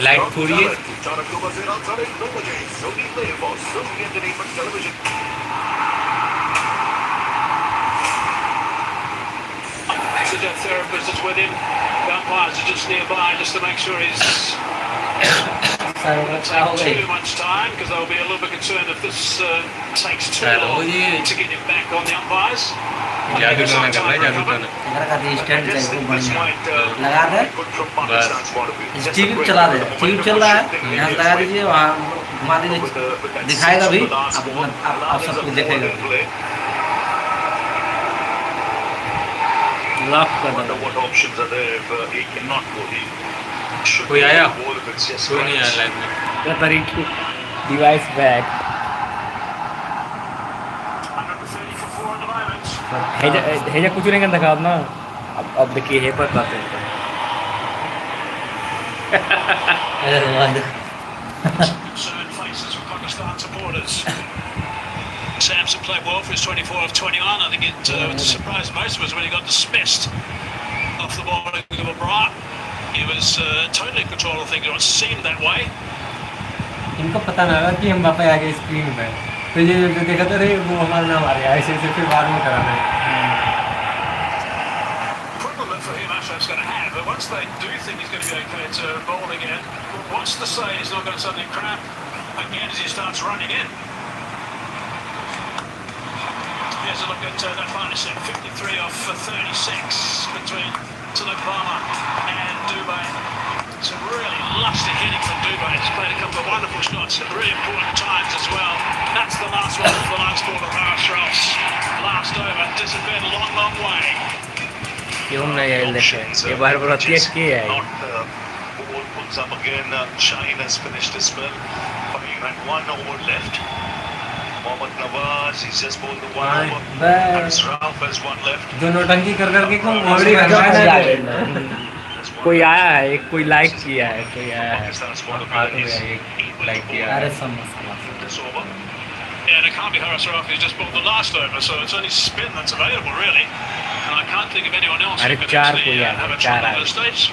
Light थोड़ी है। Physiotherapist is with him. The umpires are just nearby just to make sure he's not taking too much time, because they'll be a little bit concerned if this takes too long to get him back on the umpires. जादू टोना कर रहा है, जादू टोना। इधर का stand चाहिए वो बढ़िया लगा दे, बस ट्यूब चला दे, ट्यूब चल रहा है यहाँ से लगा दीजिए, वहाँ घुमा दीजिए, दिखाएगा भी, आप सब कुछ देखेगा। Love wonder what options are there if he cannot go. He should कोई आया? ball if it's just कोई नहीं आया right. लाइव में। The device back. 130 for 4 at the moment. हेजा कुछ नहीं करता अब ना, अब देखिए हे पर बात है। Concerned faces from Pakistan supporters. Samson played well for his 24 of 21. I think it surprised most of us when he got dismissed off the bowling of Abrar. He was totally in control of things. It seemed that way. इनको पता ना लगा कि हम वापस आ गए screen पे, तो ये जो देखा था रे वो हमारा नाम आ रहा है, ऐसे फिर बाद में करा रहे। Problem for him, Ashraf's going to have, but once they do think he's going to be okay to bowl again, what's to say he's not going to suddenly cramp again as he starts running in? Here's a look at that final set, 53 off 36 between Tilak Varma and Dubey. Some really lusty hitting from Dubey. He's played a couple of wonderful shots at really important times as well. That's the last one for the last ball of Ashraf's last over. Disappeared a long, long way. क्यों नहीं आया देखे? ये बार बार अतियास किया है। Not ball pulls up again. Shaheen has finished his spell. And 1 over left. Mohammad Nawaz, he's just bowled the 1 over. Ashraf has 1 left. जो नोटंकी कर करके कौन बॉडी हटाया है? कोई आया है, एक कोई लाइक किया है, कोई आया है। लाइक किया। अरे समझ। This over. Yeah, and it can't be Ashraf who's just bowled the last over, so it's only spin that's available really. And I can't think of anyone else who could actually have a try at this stage.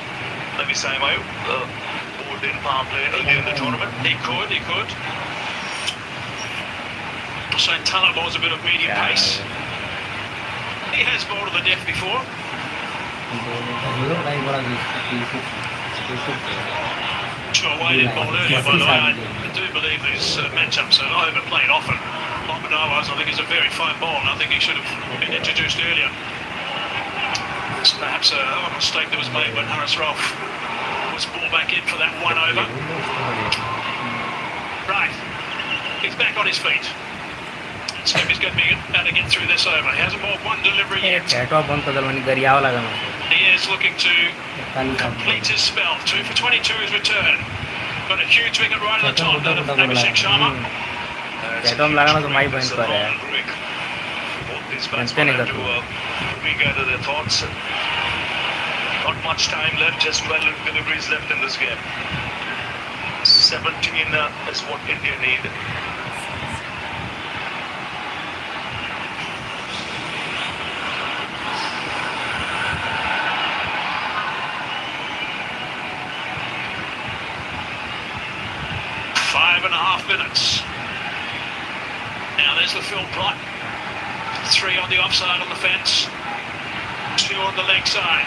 Let me say, Mayu, bowled in power play earlier in the tournament. He could. So Talib bowls a bit of medium pace. He has bowled to the death before. Sure, Wade did bowl earlier, by the way. I do believe these matchups are overplayed often. Mohammad Nawaz, I think he's a very fine bowler, and I think he should have been introduced earlier. It's perhaps a mistake that was made when Haris Rolf was brought back in for that 1 over. Right, he's back on his feet. So he's going to be able to get through this over. He hasn't bowled one delivery yet. He is looking to complete his spell. 2 for 22 is return. Got a huge wicket right at the top. Abhishek Sharma. These batsmen have to regather their thoughts. Not much time left, just 12 deliveries left in this game. 17 is what India need. Minutes. Now there's the field plot. 3 on the offside on the fence. 2 on the leg side.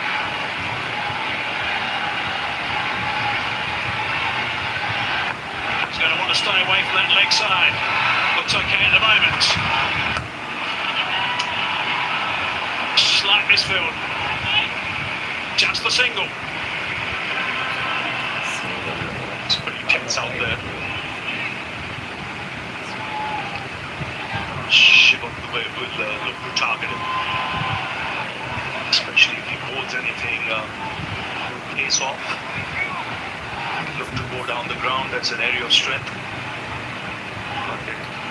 He's going to want to stay away from that leg side. Looks okay at the moment. Slight misfield. Just the single. It's pretty tense out there. Shivam Dubey will look to target him, especially if he bowls anything pace off. Look to go down the ground, that's an area of strength.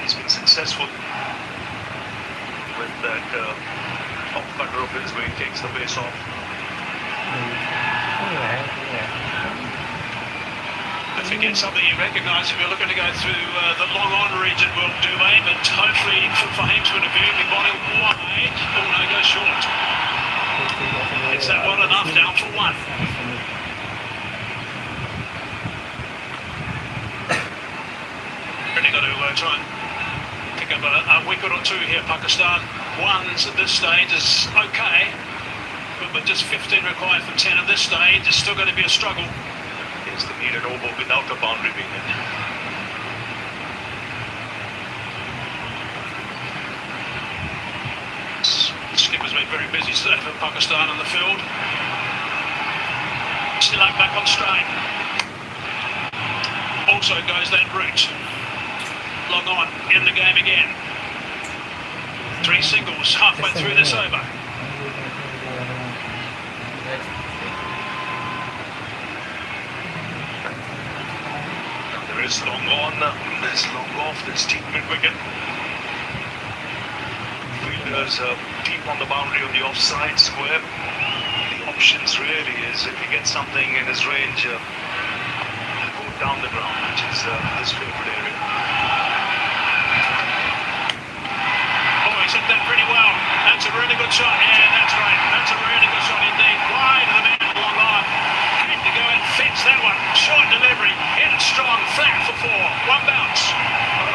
He's been successful with that off cutter of his where he takes the pace off. If he gets something you recognise, if you're looking to go through the long on region, will Dubey, but hopefully for him to interview, be bowling wide. Oh no, goes short. Is that well enough? Down for 1. try and pick up a wicket or two here. Pakistan ones at this stage is okay, but just 15 required from 10 at this stage. It's still going to be a struggle. Yes, they need an over without a boundary being in. The skipper's been very busy today for Pakistan on the field. Still out back on straight. Also goes that route. Long on in the game again. 3 singles halfway through this over. There is long on, there's long off, there's deep mid-wicket. Fielders deep on the boundary on the offside square. The options really is if he gets something in his range, go down the ground, which is his favourite area. Oh, he's hit that pretty well. That's a really good shot. Yeah, that's right. That's a really good shot indeed. Wide of the man, long on. Had to go and fetch that one. Short delivery. Hit it strong. Flat for 4. One bounce.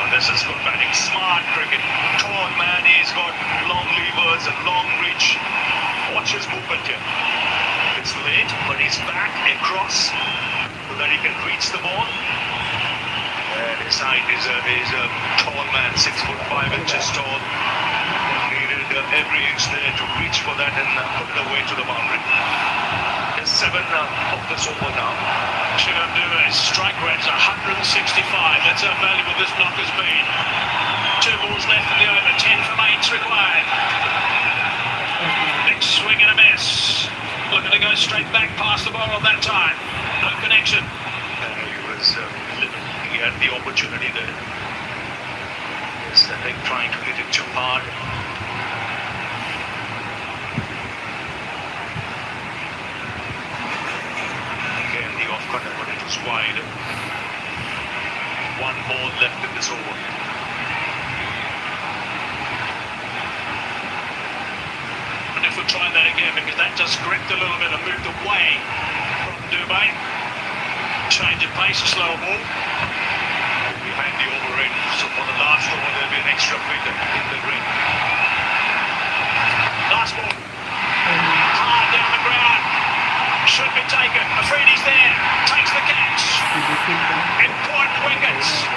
This is good batting, smart cricket. Tall man, he's got long levers and long reach. Watch his movement here. It's late, but he's back across so that he can reach the ball. And his height is a tall man, 6'5" tall. Needed every inch there to reach for that and put it away to the boundary. There's 7 of this over now. Shivam Dubey's strike rate's 165. That's how valuable this knock has been. 2 balls left in the over. 10 from 8's required. Big swing and a miss. Looking to go straight back past the ball at that time. No connection. He had the opportunity there. Yes, I think trying to hit it too hard. Again, the off cutter, but it was wide. 1 ball left in this over. And if we try that again, because that just gripped a little bit and moved away from Dubey. Change of pace, a slower ball. Behind the over in, so for the last over there'll be an extra wicket in the ring. Last ball. Hard down the ground. Should be taken. Afridi's there. Takes the catch. Important wickets.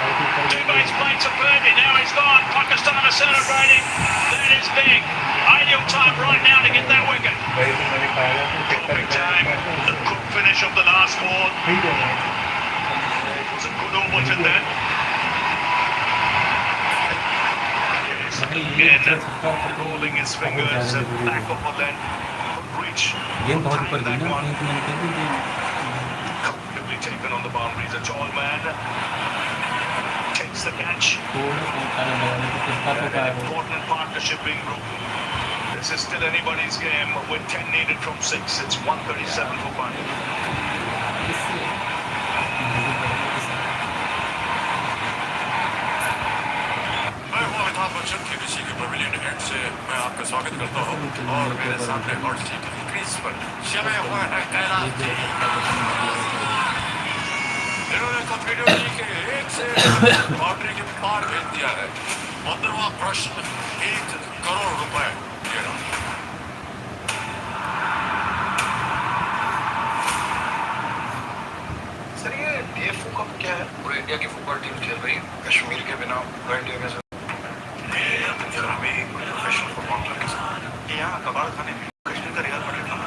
Dubey's played superbly. Now he's gone. Pakistan are celebrating. That is big. Ideal time right now to get that wicket. Perfect time. The good finish of the last ball. It was a good over to that. Again, rolling his fingers back over that reach. Comfortably taken on the boundaries. A tall man takes the catch. An important partnership being broken. This is still anybody's game with 10 needed from 6. It's 137 for 5. मैं हूं Amitabh Bachchan KBC के pavilion head से मैं आपका स्वागत करता हूं और मेरे सामने हॉट सीट क्रीज पर जमे हुए हैं कैलाश जी इन्होंने कंप्यूटर के 1 से बाउंड्री के पार भेज दिया है 15वां प्रश्न 1 करोड़ रुपए ये रहा सर ये डीएफओ का क्या है पूरे इंडिया की फुटबॉल टीम खेल रही है कश्मीर के बिना पूरा इंडिया कैसे जरा हमें एक प्रोफेशनल फुटबॉल क्लब के साथ यहाँ कबाड़ खाने में कश्मीर का रियाल मैड्रिड था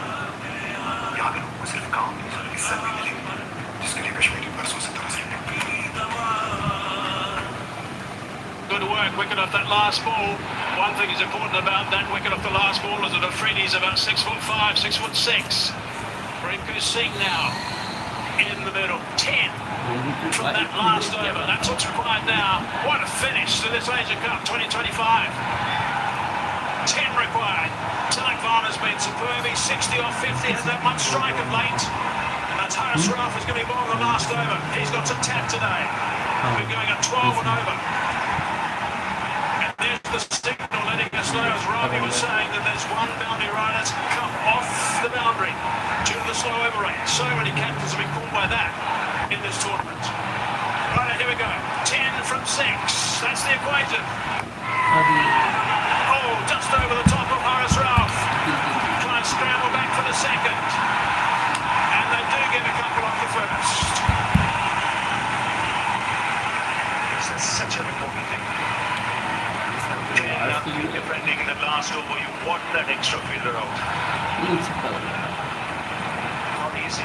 यहाँ के लोगों को सिर्फ काम नहीं सर इज्जत भी मिलेगी जिसके लिए कश्मीरी बरसों से तरस रहे हैं Good work, wicket off that last ball. One thing is important about that wicket off the last ball is that Afridi's about 6'5", 6'6". Rinku Singh now in the middle, 10 from that last over. That's what's required now. What a finish to this Asia Cup 2025. 10 required. Tilak Varner's been superb. He's 60 off 50, has that much strike of late. And that's Haris Rauf who's going to be bowling the last over. He's got some tap today. We're going at 12 and over. There's the signal letting us know, as Ravi was saying, that there's one boundary rider that's come off the boundary due to the slow over rate. So many captains have been caught by that in this tournament. Right, here we go. 10 from 6. That's the equation. Oh, just over the top of Horace Ralph. Try and scramble back for the second. And they do get a couple off the first. This is such an important thing. Defending in the last over, you want that extra fielder out. Not easy.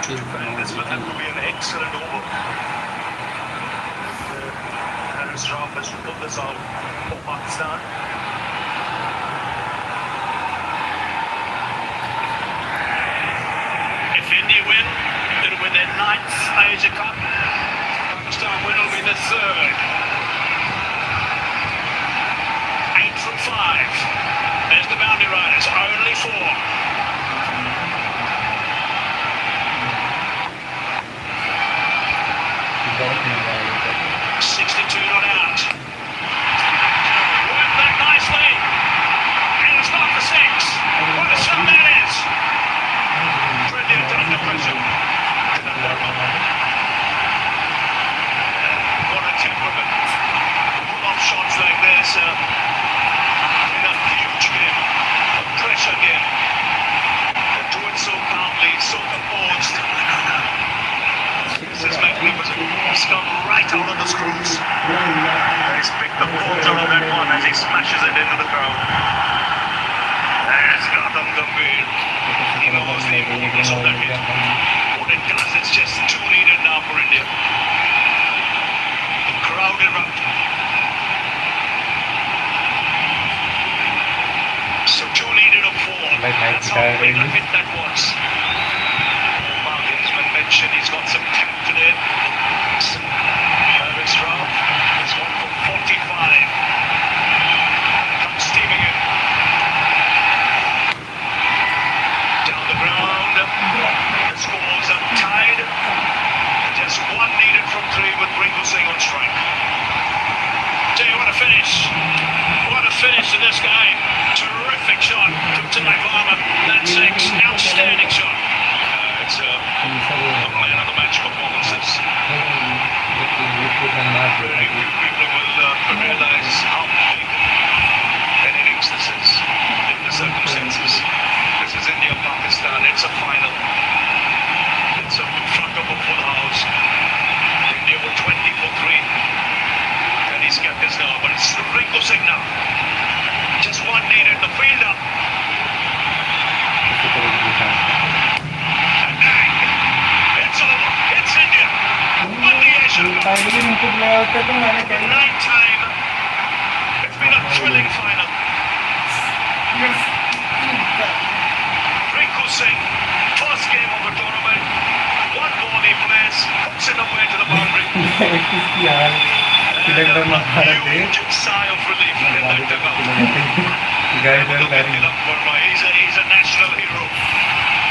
And this will have to be an excellent over. Harris Ralph has to pull this out for Pakistan. If India win, it'll be their 9th Asia Cup. Pakistan win will be the 3rd. 8 from 5. There's the boundary riders, only 4. 62 not out. Worked that nicely. And it's not for 6. What a shot that is. Brilliant under pressure. What a temperament. Pull off shots like this in a huge game, a pressure game. And do it so calmly, so composed. This is magnificent. He's come right out of the screws. He's picked the ball out of that one as he smashes it into the crowd. There's Gautam Gambhir. He knows the importance of that hit. What it does, it's just too needed now for India. The crowd erupt. So too needed of 4. That's how big a hit that was. Mentioned he's got some tap today. Harris Ralph is 1 for 45. Comes steaming in. Down the ground. The scores are tied. Just 1 needed from 3 with Ringu Singh on strike. Tell you what a finish. What a finish to this game. Terrific shot from Tilak Varma. That's 6. Outstanding shot. It's a man of the match performances. Very few people will realize how big an innings this is in the circumstances. This is India-Pakistan. It's a final. It's in front of a full house. India were 20 for 3. And he's kept his now, but it's Ringu Singh now. Just 1 needed. The fielder. It's over. It's India. Won the Asia Cup. For 9th time. It's been a thrilling final. Ringu Singh, first game of the tournament. 1 ball he plays, hooks it away to the boundary. And a huge sigh of relief in that dugout. He's a national hero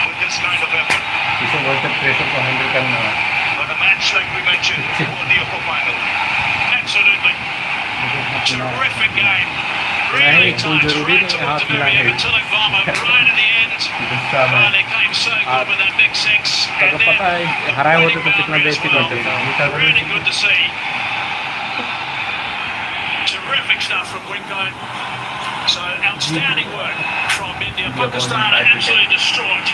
with this kind of effort. But a match like we mentioned, worthy of a final. Absolutely. Terrific game. Really tight, right towards the very end. Tilak Varma right at the end. Finally came so good with that big 6. And then winning boundary as well. Really good to see. Terrific stuff from Winko. So outstanding work from India. Pakistan are absolutely distraught.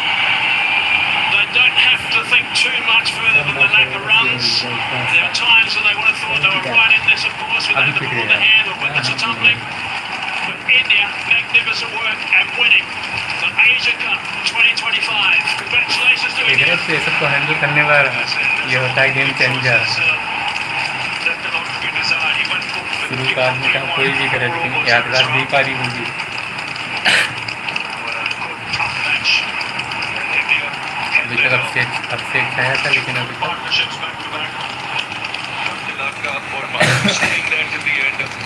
They don't have to think too much further than the lack of runs. There are times when they would have thought they were right in this, of course, without the ball in the hand or wickets are tumbling. But India, magnificent work and winning the Asia Cup 2025. Congratulations to India. सबको handle करने वाला ये होता है game changer शुरू का आदमी का कोई भी करे लेकिन यादगार भी पारी होगी अभी तक अपसेट आया था लेकिन अभी तक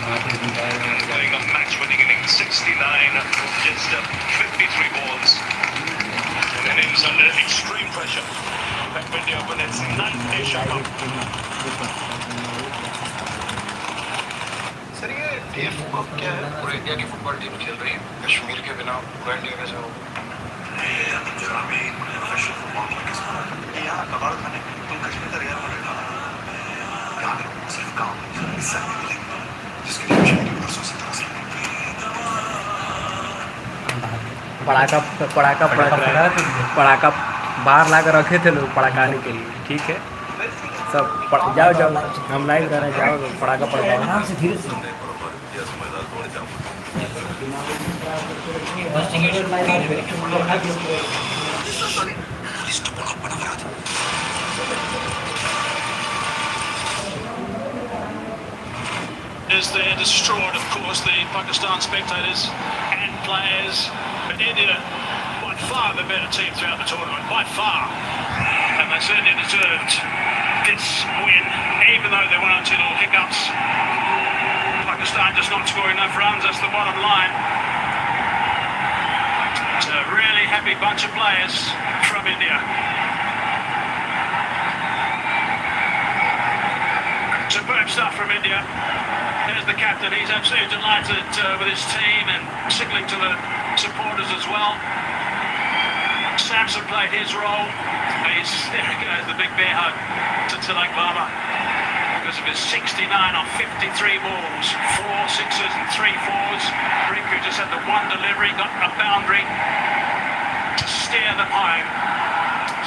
Going a match-winning innings, 69, just 53 balls. An innings under extreme pressure. Back India win its 9th Asia Cup. Sir ये डीएफ कप क्या है? पूरे इंडिया की फुटबॉल टीम खेल रही है कश्मीर के बिना पूरा इंडिया कैसे हो पंजाबी प्रोफेशनल फुटबॉल पाकिस्तान ये यहाँ कबाड़ खाने तुम कश्मीर का रियाल मैड्रिड खाना काम हिस्सा नहीं मिलेगी जिसके लिए कश्मीरी बरसों से तरस रहे हैं। पड़ाका पड़ाका पड़ाका पड़ाका बाहर ला कर रखे थे लोग पड़ाकाने के लिए। ठीक है सब जाओ जाओ हम लाइव कर रहे हैं, जाओ पड़ाका पड़का आराम से धीरे से। Is there destroyed, of course, the Pakistan spectators and players. But India, by far the better team throughout the tournament, by far. And they certainly deserved this win, even though there were 2 little hiccups. Pakistan just not scoring enough runs, that's the bottom line. It's a really happy bunch of players from India. Superb stuff from India. There's the captain, he's absolutely delighted with his team and signalling to the supporters as well. Samson played his role. There goes the big bear hug to Tilak Varma because of his 69 on 53 balls, 4 sixes and 3 fours. Rinku just had the one delivery, got a boundary to steer them home.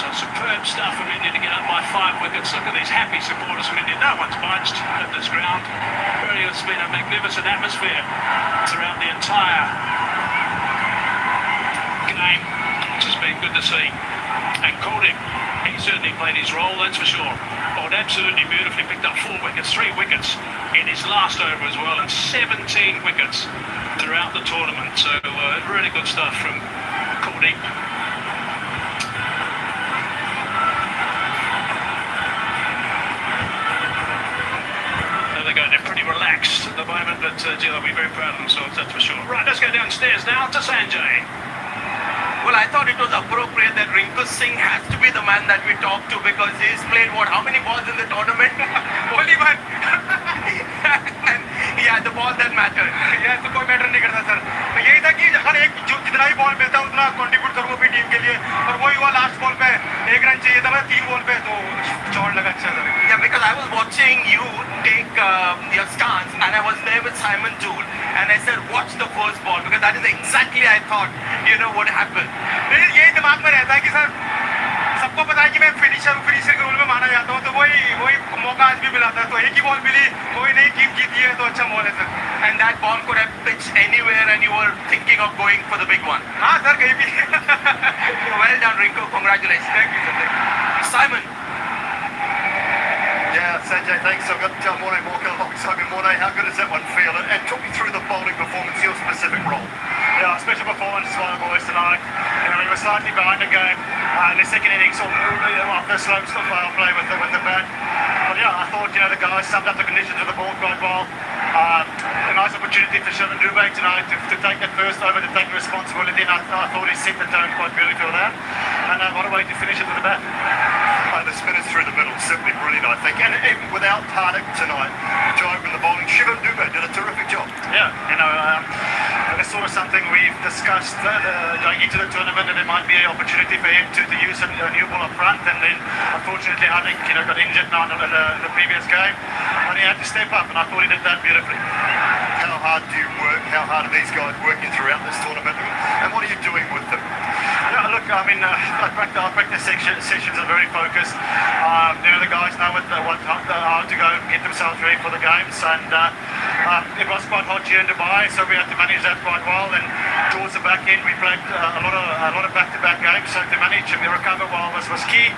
So superb stuff from India to get up by 5 wickets. Look at these happy supporters from India. No one's budged at this ground. It's been a magnificent atmosphere throughout the entire game, which has been good to see. And Kuldeep, he certainly played his role, that's for sure. Bowled absolutely beautifully, picked up 4 wickets, 3 wickets in his last over as well, and 17 wickets throughout the tournament. So really good stuff from Kuldeep. They're pretty relaxed at the moment, but they'll be very proud of themselves, that's for sure. Right, let's go downstairs now to Sanjay. Well, I thought it was appropriate that Rinku Singh has to be the man that we talk to because he's played how many balls in the tournament? Only one. And he had the ball that mattered. यह तो कोई matter नहीं करता sir, तो यही था कि हर एक जितना ही बॉल मिलता है उतना कंट्रीब्यूट करूँ अपनी टीम के लिए, और वही हुआ। लास्ट बॉल पे 1 रन चाहिए था, 3 बॉल पे तो शॉट लगा अच्छा sir. Yeah, because I was watching you take your stance and I was there with Simon Toole and I said watch the first ball because that is exactly I thought would happen. यही दिमाग में रहता है कि sir सबको पता है कि मैं फिनिशर के रोल में माना जाता हूँ, तो वही मौका आज भी मिला था, तो एक ही बॉल मिली, कोई नहीं टीम जीती है तो अच्छा बॉल है sir. And that ball could have pitched anywhere and you were thinking of going for the big one. हाँ सर कहीं भी। Well done Rinku, congratulations. Thank you sir, thank you. Simon. Yeah, Sanjay, thanks. I've got Morne Walker alongside me. Morne, how good does that one feel? And talk me through the bowling performance, your specific role. Yeah, special performance by the boys tonight. We were slightly behind the game in the second innings, after slow play with the bat. But yeah, I thought the guys summed up the conditions of the ball quite well. A nice opportunity for Shivan Dubey tonight to take that first over, to take responsibility, and I thought he set the tone quite beautifully there. And what a way to finish it with the bat. The spinners through the middle, simply brilliant, I think. And even without Tardik tonight, Joe in the bowling, Shivan Dubey did a terrific job. Yeah, that's sort of something we've discussed going into the tournament, and there might be an opportunity for him to use a new ball up front, and then unfortunately Hardik got injured now in the previous game, and he had to step up, and I thought he did that beautifully. How hard do you work? How hard are these guys working throughout this tournament? And what are you doing with them? Yeah, look, I mean, our practice sessions are very focused. The guys know how to go and get themselves ready for the games, and it was quite hot here in Dubai, so we had to manage that quite well. And towards the back end, we played a lot of back-to-back games, so to manage and recover well was key.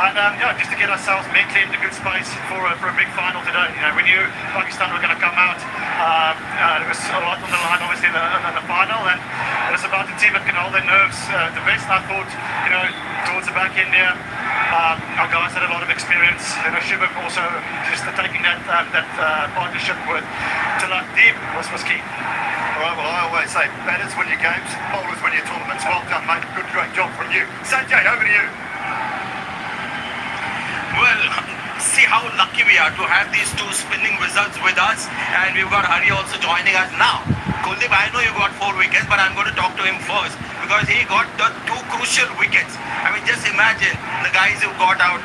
And just to get ourselves mentally into good space for a big final today. We knew Pakistan were going to come out. There was a lot on the line, obviously, in the final, and it was about the team that can hold their nerves the best. And I thought, towards the back end here, our guys had a lot of experience. Shivam also just taking that partnership with Tilak Deep was key. All right, well, I always say, batters win your games, bowlers win your tournaments. Well done, mate. Good, great job from you. Sanjay, over to you. Well, see how lucky we are to have these 2 spinning wizards with us, and we've got Hari also joining us now. Kuldeep, I know you got 4 wickets, but I'm going to talk to him first because he got the 2 crucial wickets. I mean, just imagine the guys who got out.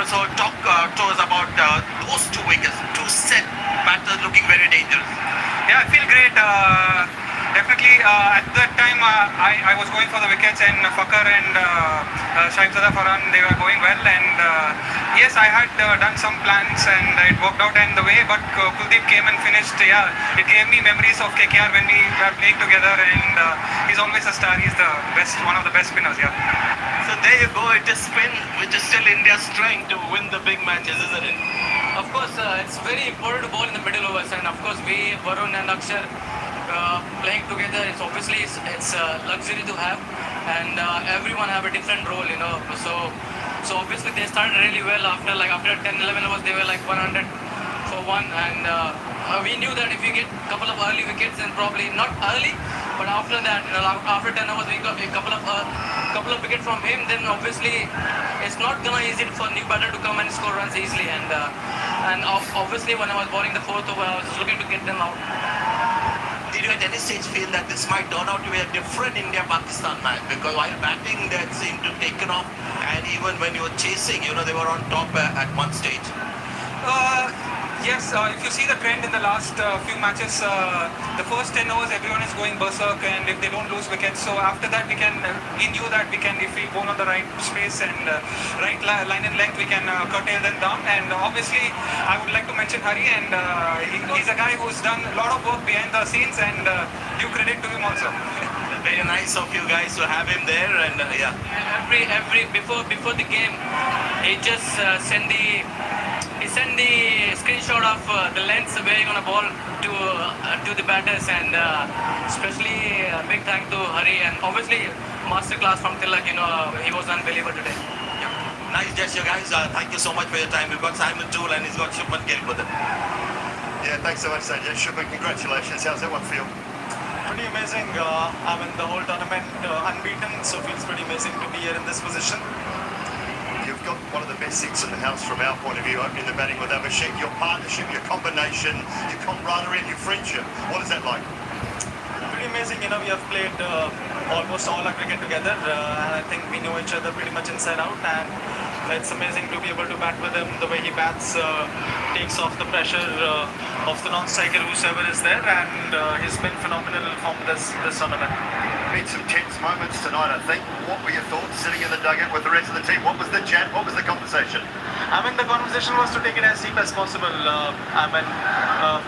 So talk toes about those 2 wickets, 2 set batters looking very dangerous. Yeah, I feel great. Definitely, at that time, I was going for the wickets, and Fakar and Shaibzada Farhan, they were going well. And yes, I had done some plans, and it worked out in the way. But Kuldeep came and finished. Yeah, it gave me memories of KKR when we were playing together. And he's always a star. He's the best, one of the best spinners. Yeah. So there you go. It is spin, which is still India's strength to win the big matches, isn't it? Of course, it's very important to bowl in the middle overs, and of course, we, Varun and Akshar, playing together. It's obviously it's a luxury to have, and everyone have a different role, you know. So obviously they started really well after 10-11 overs they were like 100 for one, and we knew that if we get a couple of early wickets, then probably not early, but after that, you know, after 10 overs we got a couple of wickets from him. Then obviously it's not gonna easy for new batter to come and score runs easily, and obviously when I was bowling the fourth over, I was just looking to get them out. Did you at any stage feel that this might turn out to be a different India-Pakistan match? Because while batting, they seemed to have taken off, and even when you were chasing, you know, they were on top at one stage. Yes, if you see the trend in the last few matches, the first 10 overs everyone is going berserk, and if they don't lose wickets, so after that we knew that we can, if we bowl on the right space and right line and length, we can curtail them down. And obviously I would like to mention Hari, and he's a guy who's done a lot of work behind the scenes, and due credit to him also. Very nice of you guys to have him there, and yeah. Every before the game, he just sent the screenshot of the lengths where you're gonna bowl to the batters, and especially big thank to Hari, and obviously masterclass from Tilak. You know, he was unbelievable today. Nice gesture, guys. Thank you so much for your time. We've got Simon Toole and he's got Shubman Gill with him. Yeah, thanks so much, Sanjay. Shubman, congratulations. How's that one feel? Pretty amazing. I mean, the whole tournament unbeaten, so feels pretty amazing to be here in this position. You've got one of the best seats in the house from our point of view, opening the batting with Abhishek. Your partnership, your combination, your camaraderie and your friendship. What is that like? Pretty amazing. You know, we have played almost all our cricket together, and I think we know each other pretty much inside out, and it's amazing to be able to bat with him. The way he bats takes off the pressure of the non-striker, whoever is there, and he's been phenomenal from this tournament. Been some tense moments tonight, I think. What were your thoughts sitting in the dugout with the rest of the team? What was the chat? What was the conversation? I mean, the conversation was to take it as deep as possible. I mean,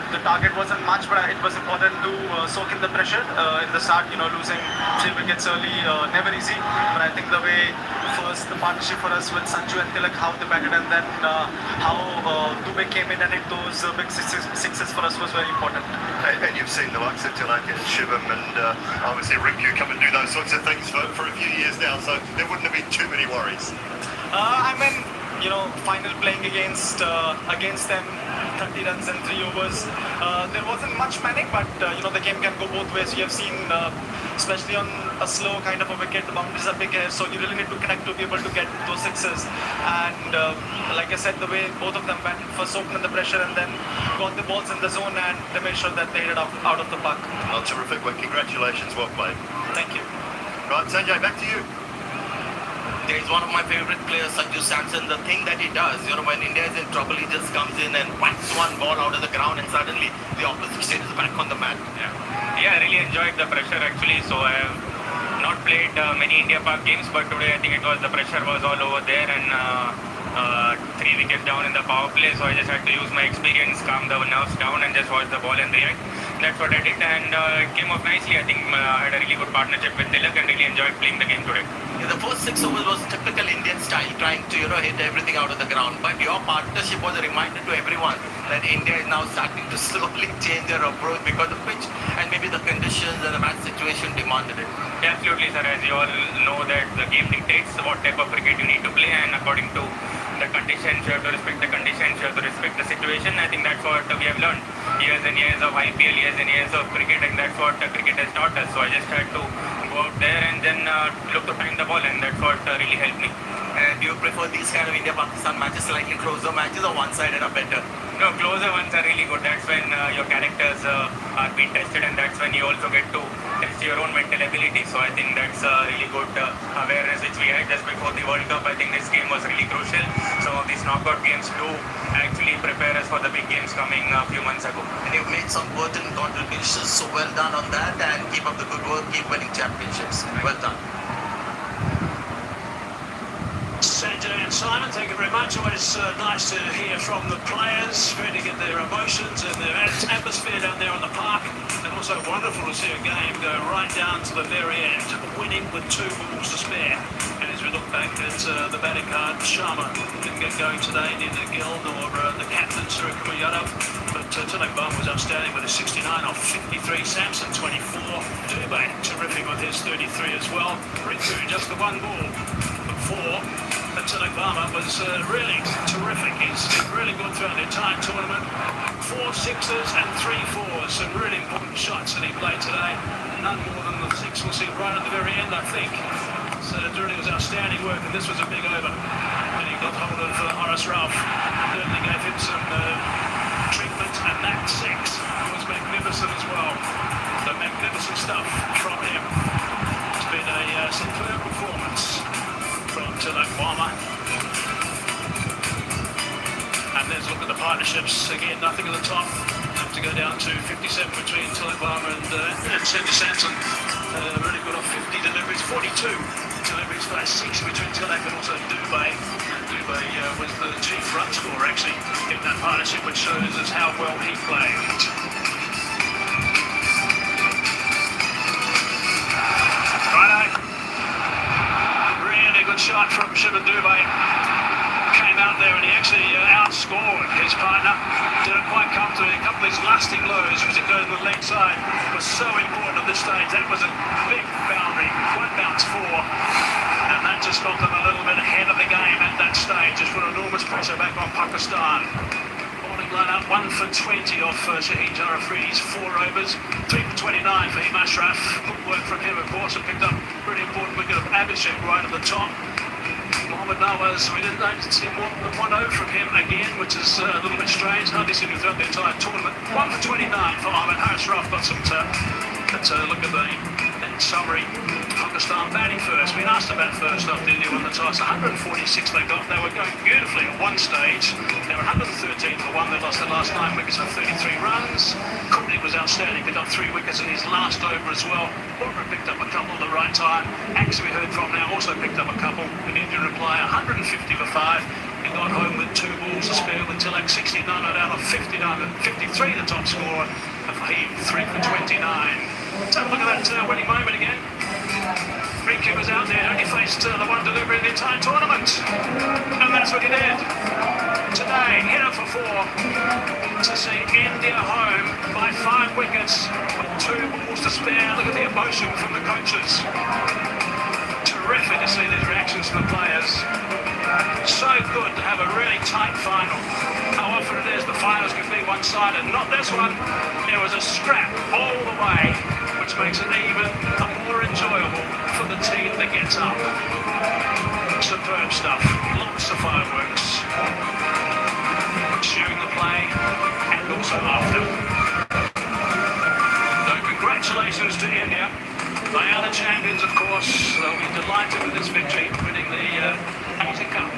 the target wasn't much, but it was important to soak in the pressure. In the start, you know, losing 3 wickets early, never easy. But I think the way first the partnership for us with Sanju and Tilak, how they batted, and then how Dubey came in and hit those big sixes for us was very important. And you've seen the likes of Tilak and Shivam and obviously Rinku come and do those sorts of things for a few years now, so there wouldn't have been too many worries. I mean, you know, final playing against them, 30 runs in 3 overs. There wasn't much panic, but you know, the game can go both ways. You have seen, especially on a slow kind of a wicket, the boundaries are big here, so you really need to connect to be able to get those sixes. And like I said, the way both of them batted, first opened the pressure and then got the balls in the zone, and they made sure that they hit it out of the park. Oh, terrific. Well, congratulations. Well played. Thank you. Right, Sanjay, back to you. There is one of my favorite players, Sanju Samson. The thing that he does, you know, when India is in trouble, he just comes in and whacks one ball out of the ground, and suddenly the opposition is back on the mat. Yeah, I really enjoyed the pressure actually. So I have not played many India Park games, but today I think the pressure was all over there, and 3 wickets down in the power play. So I just had to use my experience, calm the nerves down, and just watch the ball and react. That's what I did, and it came off nicely. I think I had a really good partnership with Tilak and really enjoyed playing the game today. Yeah, the first 6 overs was typical Indian style, trying to, you know, hit everything out of the ground. But your partnership was a reminder to everyone that India is now starting to slowly change their approach because the pitch and maybe the conditions and the match situation demanded it. Yeah, absolutely, sir. As you all know that the game dictates what type of cricket you need to play, and according to the conditions, you have to respect the conditions, you have to respect the situation. I think that's what we have learned. Years and years of IPL, years and years of cricket, and that's what cricket has taught us. So I just had to go out there and then look to find the ball, and that's what really helped me. Do you prefer these kind of India-Pakistan matches, slightly closer matches, or one-sided are better? No, closer ones are really good. That's when your characters are being tested, and that's when you also get to test your own mental ability. So I think that's a really good awareness which we had just before the World Cup. I think this game was really crucial. Some of these knockout games do actually prepare us for the big games coming a few months ago. And you've made some pertinent contributions, so well done on that, and keep up the good work, keep winning championships. Well done. Sanjay and Simon, thank you very much. Always nice to hear from the players, great to get their emotions and their atmosphere down there on the park, and also wonderful to see a game go right down to the very end, winning with 2 balls to spare. And as we look back at the batting card, Sharma didn't get going today, neither Gill nor the captain, Suryakumar Yadav, but Tilak Barma was outstanding with a 69 off 53, Samson 24, Dubey terrific with his 33 as well, Rinku just the 1 ball, but 4. Tilak Barma was really terrific. He's been really good throughout the entire tournament. 4 sixes and 3 fours. Some really important shots that he played today. None more than the 6 we'll see right at the very end, I think. So it really was outstanding work, and this was a big over. And he got hold of Horace Ralph. Certainly gave him some treatment, and that 6 was magnificent as well. So magnificent stuff from him. It's been a superb performance from Tilak Barma. And let's look at the partnerships. Again, nothing at the top. Have to go down to 57 between Tilak Barma and Sandy Sanson. Really good off 50 deliveries. 42 deliveries by 6 between Tilak and also Dubey. And Dubey was the chief run scorer actually in that partnership, which shows us how well he played. Shot from Shiva Dubey, came out there and he actually outscored his partner. Did it quite comfortably. A couple of these lasting lows as it goes to the leg side was so important at this stage. That was a big boundary, 1 bounce 4, and that just got them a little bit ahead of the game at that stage. Just put enormous pressure back on Pakistan. Bowling line up 1 for 20 off Shaheen Jarafridi's 4 overs, 3 for 29 for Him Ashraf. Good work from him, of course, and picked up really important wicket of Abhishek right at the top. Mohammad Nawaz, we didn't see 1-0 from him again, which is a little bit strange. Hardly seen him throughout the entire tournament. 1 for 29 for Ahmed. Haris Raf got some let's look at the summary. Pakistan batting first. Been asked about first after India won the toss. 146 they got. They were going beautifully at one stage. They were 113 for 1. They lost the last 9 wickets for 33 runs. Courtney was outstanding. Picked up 3 wickets in his last over as well. Bumrah picked up a couple at the right time. Axie we heard from now also picked up a couple. An Indian reply 150 for 5. He got home with 2 balls to spare with Tilak 69 not out of 59 and 53 the top scorer. And Fahim 3 for 29. Let's have a look at that winning moment again. Rinku was out there, only faced the 1 delivery in the entire tournament. And that's what he did. Today, hitter for 4 to see India home by 5 wickets with 2 balls to spare. Look at the emotion from the coaches. Terrific to see these reactions from the players. So good to have a really tight final. How often it is the finals can be one-sided. Not this one. There was a scrap all the way, which makes it even more enjoyable for the team that gets up. Superb stuff. Lots of fireworks. Sharing the play and also after. So congratulations to India. They are the champions, of course. They'll be delighted with this victory, winning the Asia Cup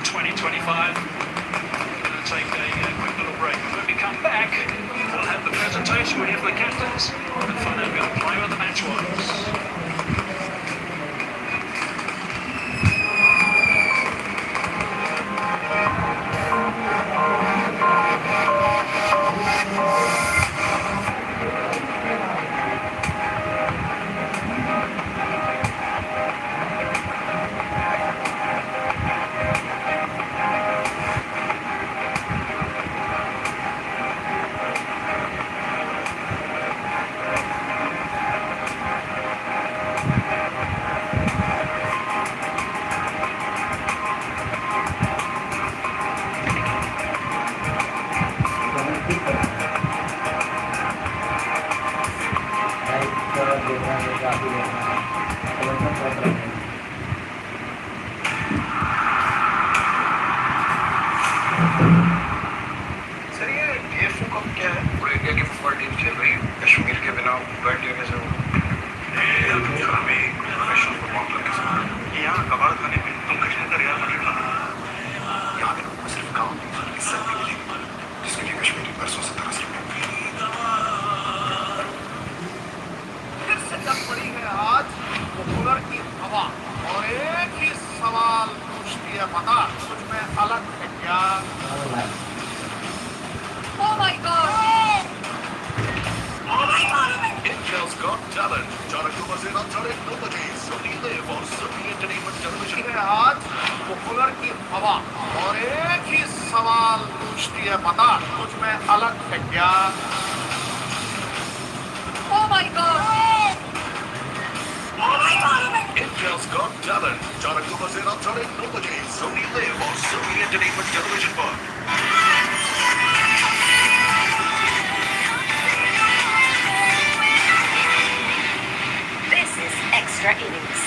2025. We're going to take a quick little break. When we come back, we'll have the presentation. We have the captains and find out who the player of the match was. Sir ये AFU cup क्या है? पूरे India की football team खेल रही है कश्मीर के बिना वो इंडिया कैसे होगा? हमें एक प्रोफेशनल फुटबॉल क्लब के साथ यहाँ कबाड़ खाने में तुम कश्मीर का रियाल मैड्रिड खाना यहाँ के लोगों को सिर्फ काम नहीं इज्जत भी मिलेगी जिसके लिए कश्मीरी बरसों से तरस रहे फिर से जब पड़ी है आज वो कूलर की हवा और एक ही सवाल पूछती है पता कुछ में अलग है क्या? Oh my God! India's Got Talent. Jarakuba से ना चढ़े नौबते सोनी देव और सोनी एंटरटेनमेंट टेलीविजन है आज वो कूलर की हवा और एक ही सवाल पूछती है पता कुछ में अलग है क्या? Oh my God! India's Got Talent. Jarakuba से ना चढ़े नौबते सोनी देव और सोनी एंटरटेनमेंट टेलीविजन पर This is Extra Innings.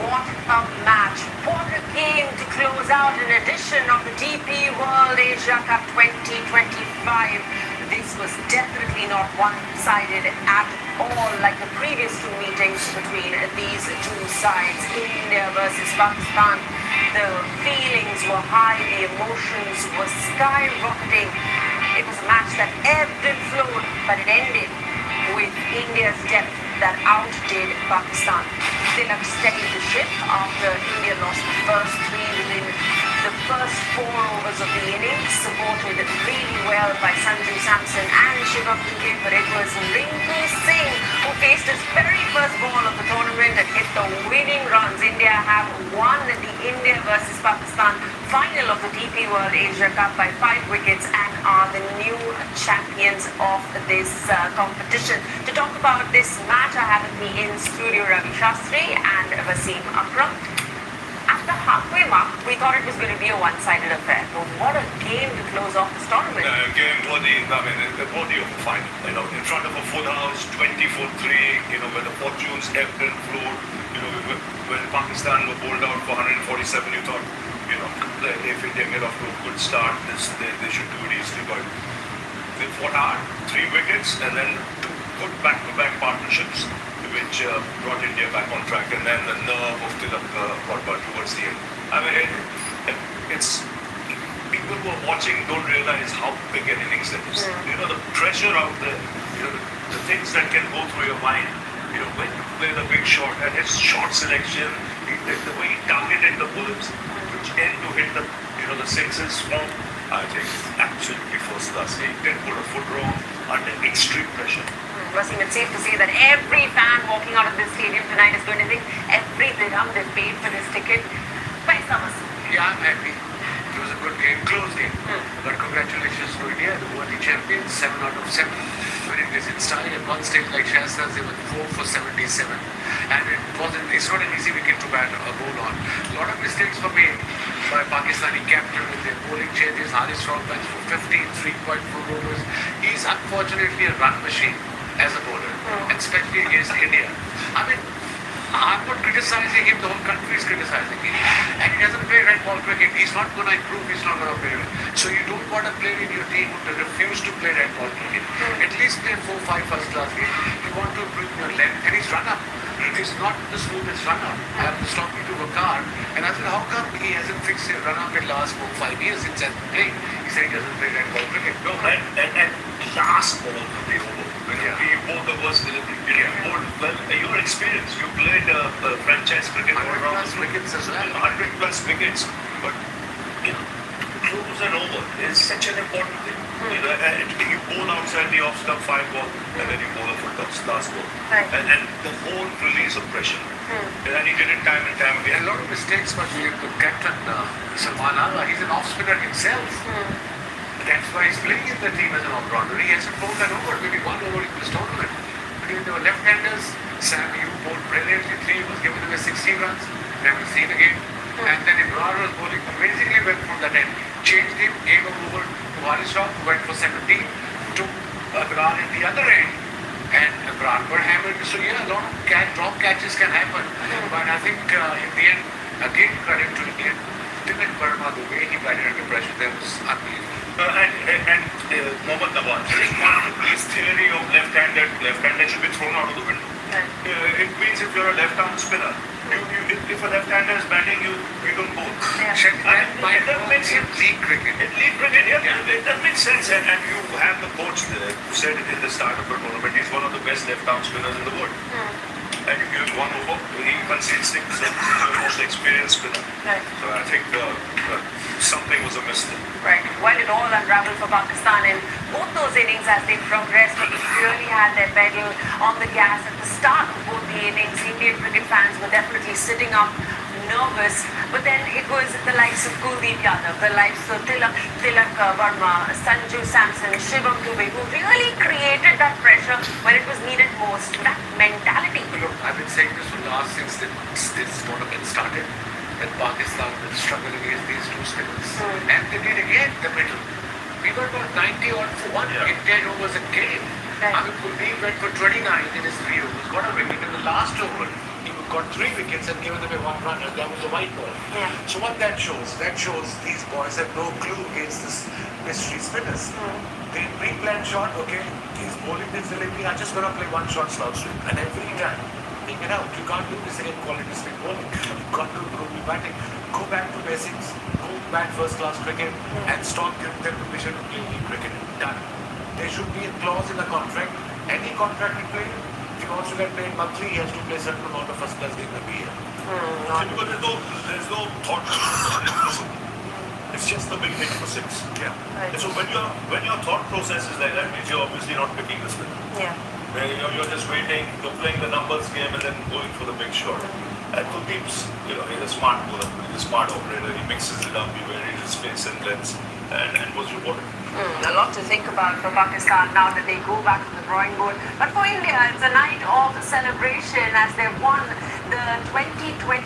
What a match. What a game to close out an edition of the DP World Asia Cup 2025. This was definitely not one-sided at all like the previous two meetings between these two sides. India versus Pakistan. The feelings were high, the emotions were skyrocketing. It was a match that ebbed and flowed, but it ended with India's depth that outdid Pakistan. Tilak steadied the ship after India lost the first three within the first 4 overs of the innings, supported really well by Sanju Samson and Shivam Dubey, but it was Rinku Singh who faced his very first ball of the tournament and hit the winning runs. India have won the India versus Pakistan final of the DP World Asia Cup by 5 wickets and are the new champions of this competition. To talk about this match, I have with me in studio Ravi Shastri and Wasim Akram. At the halfway mark, we thought it was going to be a one-sided affair. But what a game to close off this tournament. Game worthy, the body of the final. In front of a full house, 20-3, where the fortunes ebbed and flowed. When Pakistan were bowled out for 147, you thought, if India get off to a good start, they should do it easily. But they fought hard, 3 wickets, and then 2 good back-to-back partnerships, which brought India back on track, and then the nerve of Tilak got towards the end. It's people who are watching don't realize how big an innings that is. The pressure out there, the things that can go through your mind. When you play the big shot and his shot selection, the way he targeted the bullets, which end to hit the sixes from, I think, absolutely first class. He didn't put a foot wrong under extreme pressure. Wasim, it's safe to say that every fan walking out of this stadium tonight is going to think every dirham they paid for this ticket. Paisa Wasim. Yeah, I'm happy. It was a good game, close game. But congratulations to India, the world champions, 7 out of 7. Winning this in style. At one stage, like Shastras, they were 4 for 77. And it's not an easy wicket to bat or bowl on. A lot of mistakes were made by Pakistani captain with their bowling changes. Haris Rauf bats for 15, 3.4 overs. He's unfortunately a run machine as a bowler, and especially against India. I'm not criticizing him, the whole country is criticizing him. And he doesn't play red ball cricket. He's not going to improve, he's not going to play. So you don't want a player in your team who refuse to play red ball cricket. At least play 4-5 first class games. You want to improve your length, and he's run up. He's not the smoothest run up. I was talking to Vakar, and I said, how come he hasn't fixed his run up in the last 4-5 years since he's played? He said he doesn't play red ball cricket. No, and last ball of the over. He bowled the worst delivery. He bowled well. Your experience, you played franchise cricket all around. 100+ wickets as well. 100+ wickets. But, to close an over is such an important thing. And you bowl outside the off stump 5 ball, and then you bowl a full toss last ball. Right. And the whole release of pressure. And he did it time and time again. A lot of mistakes, but the captain, Salman Agha, he's an off-spinner himself. That's why he's playing in the team as an all-rounder. He hasn't bowled an over, maybe 1 over in this tournament. Between the left-handers, Sam Yu bowled brilliantly. 3 was given away 60 runs. Never seen again. And then Imran was bowling amazingly well from that end. Changed him, gave a over to Haris Rauf, who went for 17. Took Imran at the other end. And Imran were hammered. So yeah, a lot of drop catches can happen. But I think in the end, again credit to India. Tilak Verma the way he batted under pressure there was unbelievable. Mohammad Nawaz, his theory of left-handed should be thrown out of the window. It means if you're a left-arm spinner, if a left-hander is batting, you don't bowl. It doesn't make sense. League cricket. League cricket, yeah, it doesn't make sense. And you have the coach there who said it in the start of the tournament. He's one of the best left-arm spinners in the world. And you give one over, he concedes six. He's the most experienced spinner. Right. So I think something was amiss there. Right. Well, it all unraveled for Pakistan in both those innings as they progressed. They really had their pedal on the gas at the start of both the innings. Indian cricket fans were definitely sitting up, nervous. But then it was the likes of Kuldeep Yadav, the likes of Tilak Verma, Sanju Samson, Shivam Dubey, who really created that pressure when it was needed most. That mentality. Look, I've been saying this since this tournament started, that Pakistan will struggle against these two spinners. And they did again in the middle. We were about 90 on for one in 10 overs a game. I mean, Kuldeep went for 29 in his 3 overs, got a wicket. In the last over, he got 3 wickets and given away 1 run, and that was a white ball. So what that shows these boys have no clue against this mystery spinners. They pre-planned shot, okay, he's bowling this delivery, I'm just going to play 1 shot slouch swing. And every time, take it out. You can't do this again, quality spin bowling. You've got to improve your batting. Go back to basics, go back first-class cricket, and stop giving them permission to play league cricket. Done. There should be a clause in the contract. Any contract he plays, if he wants to get paid monthly, he has to play a certain amount of first-class games a year. Because there's no thought. It's just the big hit for 6. Yeah. And so when your thought process is like that, means you're obviously not picking the spinner. Yeah. You're just waiting, you're playing the numbers game and then going for the big shot. And Kuldeep's, he's a smart bowler, he's a smart operator, he mixes it up, he varies his pace and lengths and was rewarded. A lot to think about for Pakistan now that they go back to the drawing board. But for India, it's a night of celebration as they've won the 2025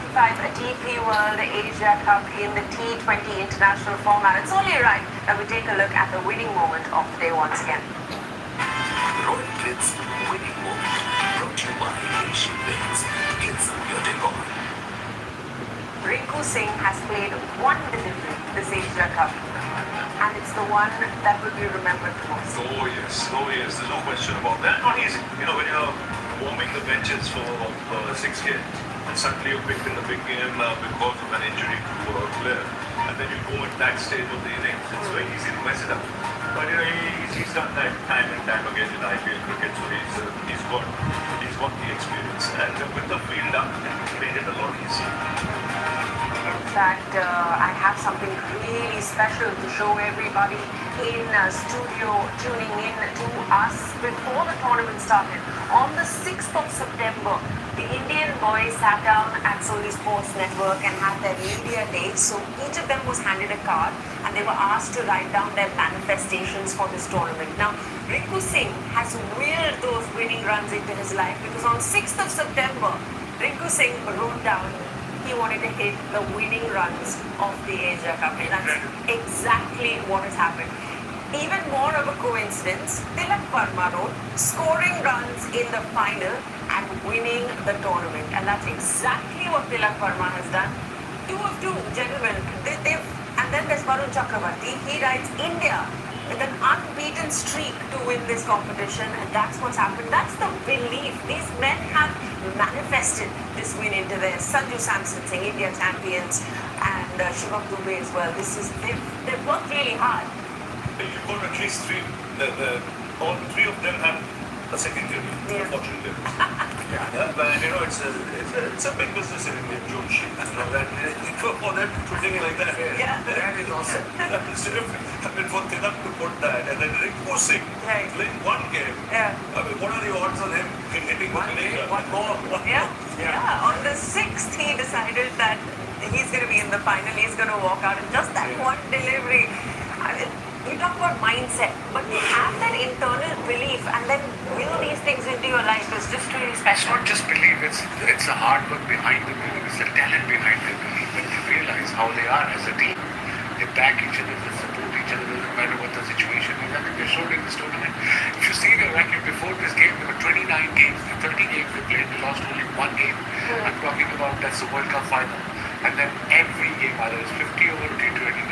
DP World Asia Cup in the T20 international format. It's only right that we take a look at the winning moment of the day once again. Royal Kids winning moment brought to you by Asian Paints. Kids, your decor. Rinku Singh has played one delivery this Asia Cup, and it's the one that will be remembered the most. Oh yes, there's no question about that. Not easy. When you're warming the benches for 6 games and suddenly you're picked in the big game because of an injury to a player, and then you go at that stage of the innings, it's very easy to mess it up. But he's done that time and time again in IPL cricket, so he's got the experience, and with the field up, he made it a lot easier. In fact, I have something really special to show everybody in studio tuning in to us before the tournament started. On the 6th of September, the Indian boys sat down at Sony Sports Network and had their media day. So each of them was handed a card and they were asked to write down their manifestations for this tournament. Now, Rinku Singh has willed those winning runs into his life because on 6th of September, Rinku Singh wrote down he wanted to hit the winning runs of the Asia Cup. And that's exactly what has happened. Even more of a coincidence, Tilak Verma wrote scoring runs in the final and winning the tournament. And that's exactly what Tilak Verma has done. 2 of 2, gentlemen. And then there's Varun Chakravarti. He writes India with an unbeaten streak to win this competition, and that's what's happened. That's the belief. These men have manifested this win into theirs. Sanju Samson saying India champions, and Shivam Dubey as well. They've worked really hard. You've got at least 3. All 3 of them have a second career, unfortunately. But it's a big business in India, June sheet. For them putting it like that, that is awesome. For Tilak to put that, and then Rinku Singh playing 1 game. What are the odds on him hitting one more? On the 6th, he decided that he's going to be in the final. He's going to walk out, and just that one delivery. You talk about mindset, but to have that internal belief and then will these things into your life is just really special. It's not just belief, it's the hard work behind the belief, it's the talent behind the belief. When they realize how they are as a team, they back each other, they support each other, doesn't matter what the situation is. I think they showed in this tournament. If you see the record before this game, there were 29 games, the 30 games they played, they lost only 1 game. I'm talking about that's the World Cup final. And then every game, either it's 50 over T20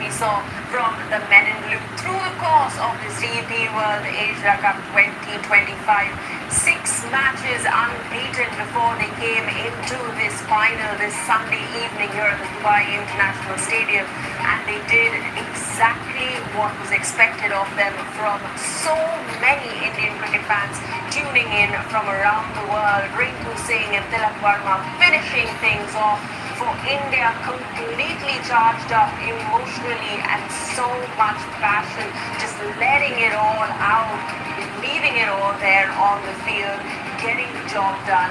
we saw from the men in blue through the course of this DP World Asia Cup 2025. 6 matches unbeaten before they came into this final this Sunday evening here at the Dubai International Stadium, and they did exactly what was expected of them from so many Indian cricket fans tuning in from around the world. Rinku Singh and Tilak Verma finishing things off for India, completely charged up emotionally and so much passion, just letting it all out, leaving it all there on the field, getting the job done,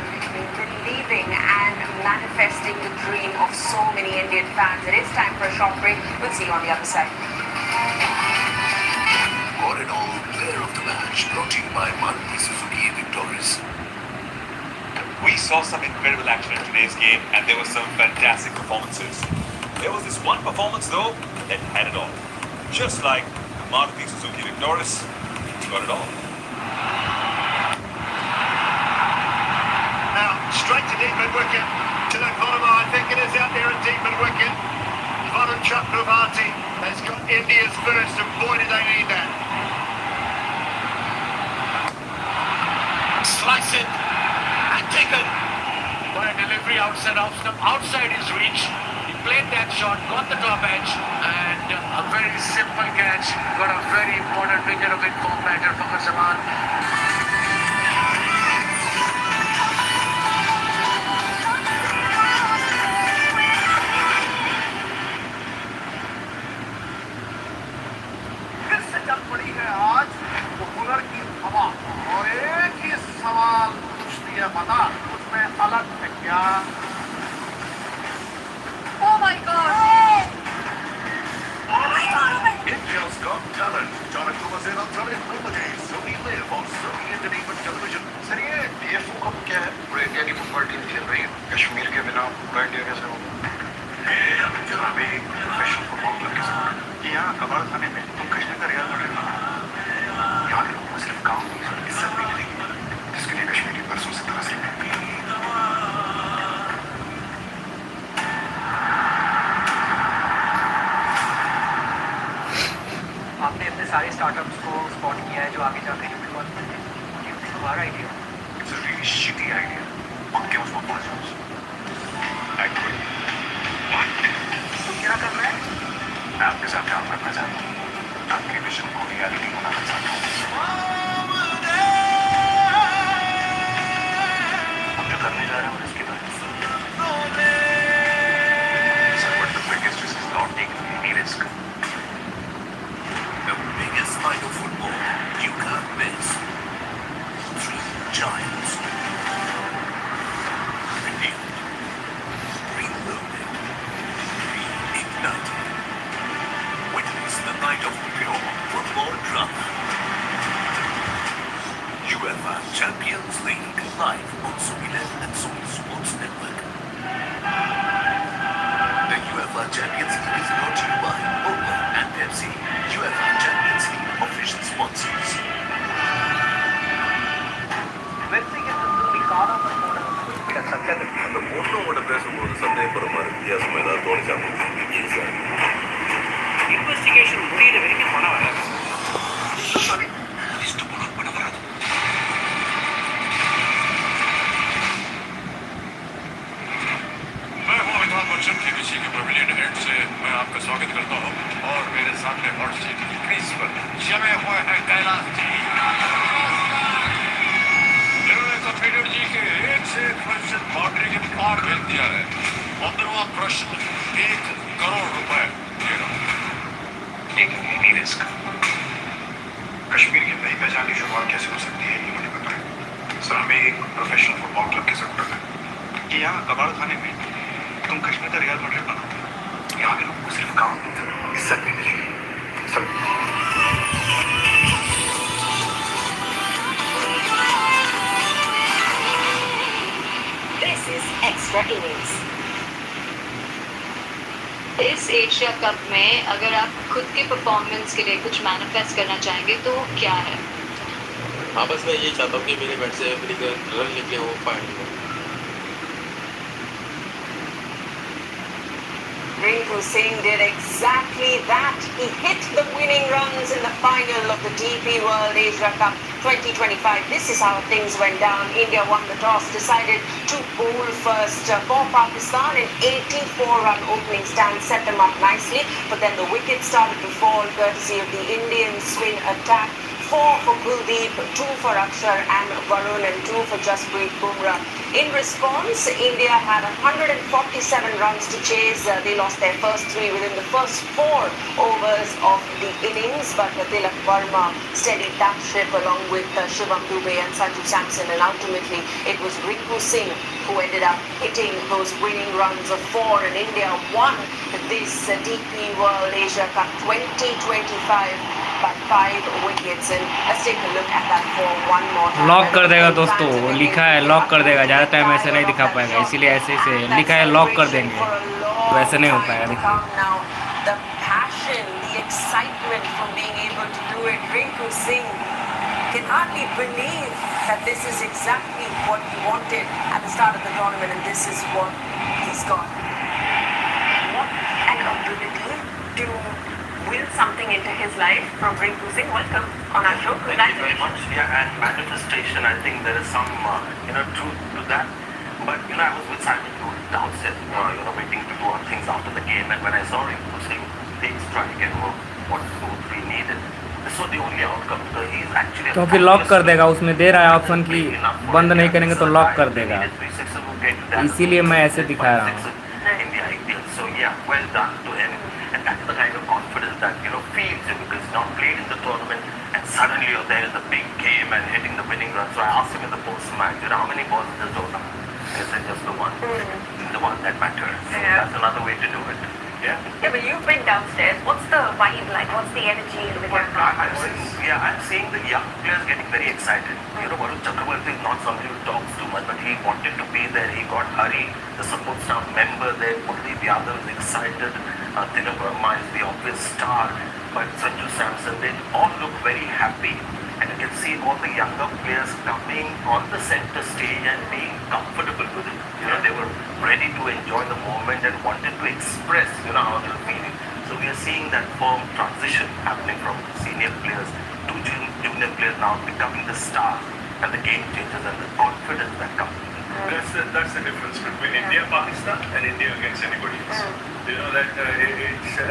believing and manifesting the dream of so many Indian fans. It is time for a short break. We'll see you on the other side. All in all, player of the match brought to you by Maruti Suzuki Victoris. We saw some incredible action in today's game, and there were some fantastic performances. There was this one performance, though, that had it all. Just like Maruti Suzuki Victoris got it all. Now, straight to deep mid wicket. Tilak Verma, I think it is out there at deep mid wicket. Varun Chakravarti has got India's first, and boy do they need that. Slice it and taken by a delivery outside his reach. He played that shot, got the top edge, and a very simple catch. Got a very important wicket of informed batter for Zaman. फिर से चल पड़ी है आज popular की हवा, और एक ही सवाल पूछती है बता, उसमें अलग है क्या? Oh my God! India's Got Talent. Jonathan was in on Talent Nobody. Sony Live on Sony Entertainment Television. Sir ये DFO कब क्या है? पूरे इंडिया की फुटबॉल टीम खेल रही है। कश्मीर के बिना पूरा इंडिया कैसे होगा? जनाब एक प्रोफेशनल फुटबॉल क्लब के साथ कि यहाँ कबाड़ खाने में तुम कश्मीर का रियाल मैड्रिड बना। यहाँ के लोगों को सिर्फ काम नहीं इज्जत भी मिलेगी, जिसके लिए कश्मीरी बरसों से तरस रहे हैं। आपने इतने सारे स्टार्टअप्स को स्पॉट किया है जो आगे जाकर यूनिकॉर्न बनते हैं। ये तुम्हारा idea? It's a really shitty idea. पक्के उसको पहुंच जाओ। तुम क्या कर रहे हैं? मैं आपके साथ काम करना चाहता हूँ। आपके विजन को रियलिटी बनाना चाहता हूँ। हम जो करने जा रहे हैं उसके बाद Sir, but the biggest risk is not taking any risk. The biggest night of football you can't miss. 3 giants. Renewed, reloaded, reignited. Witness the night of pure football drama. UEFA Champions League live on Sony and Sony Sports Network. The UEFA Champions League is brought to you by Coca and Pepsi. UEFA Champions League official sponsors. அந்த பொண்ணோட பேசும்போது சந்தேகப்படுற மாதிரி வித்தியாசம் ஏதாவது தோணிச்சா sir? Investigation முடியிற வரைக்கும் பணம் வராது. मैं हूं अमिताभ बच्चन के किसी के पेविलियन हेड से मैं आपका स्वागत करता हूं, और मेरे सामने हॉट सीट की क्रीज पर जमे हुए हैं कैलाश जी, जिन्होंने कंप्यूटर जी के एक से एक क्वेश्चन बाउंड्री के पार भेज दिया है। 15वां प्रश्न 1 करोड़ रुपए देना। Taking any risk. कश्मीर की नई पहचान की शुरुआत कैसे हो सकती है ये मुझे पता है। सर हमें एक प्रोफेशनल फुटबॉल क्लब के साथ करना है कि यहाँ कबाड़ खाने में तुम कश्मीर का रियाल मैड्रिड बना। यहाँ के लोगों को सिर्फ काम नहीं इज्जत भी मिलेगी। Sir This is extra innings. इस एशिया कप में अगर आप खुद के परफॉर्मेंस के लिए कुछ मैनिफेस्ट करना चाहेंगे तो क्या है? हाँ, बस मैं ये चाहता हूँ कि मेरे बैट से मेरी रन निकले वो पॉइंट में। Rinku Singh did exactly that. He hit the winning runs in the final of the DP World Asia Cup 2025. This is how things went down. India won the toss, decided to bowl first for Pakistan. An 84-run opening stand set them up nicely, but then the wickets started to fall courtesy of the Indian swing attack. 4 for Kuldeep, 2 for Akshar and Varun, and 2 for Jasprit Bumrah. In response, India had 147 runs to chase. They lost their first 3 within the first 4 overs of the innings, but Tilak Verma steadied that ship along with Shivam Dubey and Sanju Samson, and ultimately it was Rinku Singh who ended up hitting those winning runs of 4, and India won this DP World Asia Cup 2025 by 5 wickets. And let's take a look at that form one more time. Lock कर देगा दोस्तों, लिखा है lock कर देगा, ज़्यादा time ऐसे नहीं दिखा पाएगा, इसीलिए ऐसे लिखा है लॉक कर देंगे, तो ऐसे नहीं हो पाएगा। देखिए The passion, the excitement from being able to do it. Rinku Singh can hardly believe that this is exactly what he wanted at the start of the tournament, and this is what he's got. What an ability to will something into his life from Rinku Singh. Welcome on our show. Thank you very much. Yeah, and manifestation, I think there is some, truth to that. But, I was with Simon downstairs, waiting to do our things after the game. And when I saw Rinku Singh take strike and what we needed, this was the only outcome. So he's actually... क्योंकि lock कर देगा, उसमें दे रहा है option की बंद नहीं करेंगे तो लॉक कर देगा, इसीलिए मैं ऐसे दिखा रहा हूँ। So yeah, well done to him. And that's the kind of confidence that, feeds you, because he's not played in the tournament and suddenly you're there in the big game and hitting the winning run. So I asked him in the post-match, how many balls in the tournament? He said just the one. The one that matters. So that's another way to do it. Yeah. Yeah, but you've been downstairs. What's the vibe like? What's the energy in the ground? I'm seeing the young players getting very excited. Varun Chakravarti is not somebody who talks too much, but he wanted to be there. He got Hari, the support staff member there. Kuldeep Yadav is excited. Tilak Verma is the obvious star. But Sanju Samson, they all look very happy. And you can see all the younger players coming on the center stage and being comfortable with it. They were ready to enjoy the moment and wanted to express, how they were feeling. So we are seeing that firm transition happening from senior players to junior players now becoming the stars and the game changers and the confidence that comes. That's the difference between India, Pakistan, and India against anybody else.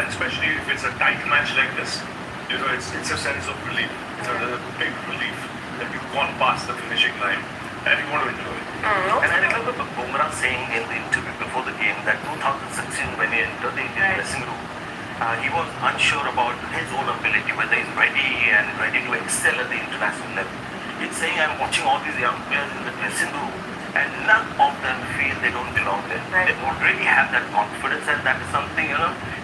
Especially if it's a tight match like this, it's a sense of relief. It's a big relief that you've gone past the finishing line and you want to enjoy it. And I remember Bumrah saying in the interview before the game that 2016 when he entered the Indian dressing room, he was unsure about his own ability, whether he's ready to excel at the international level. He's saying, I'm watching all these young players in the dressing room and none of them feel they don't belong there. They don't really have that confidence, and that is something,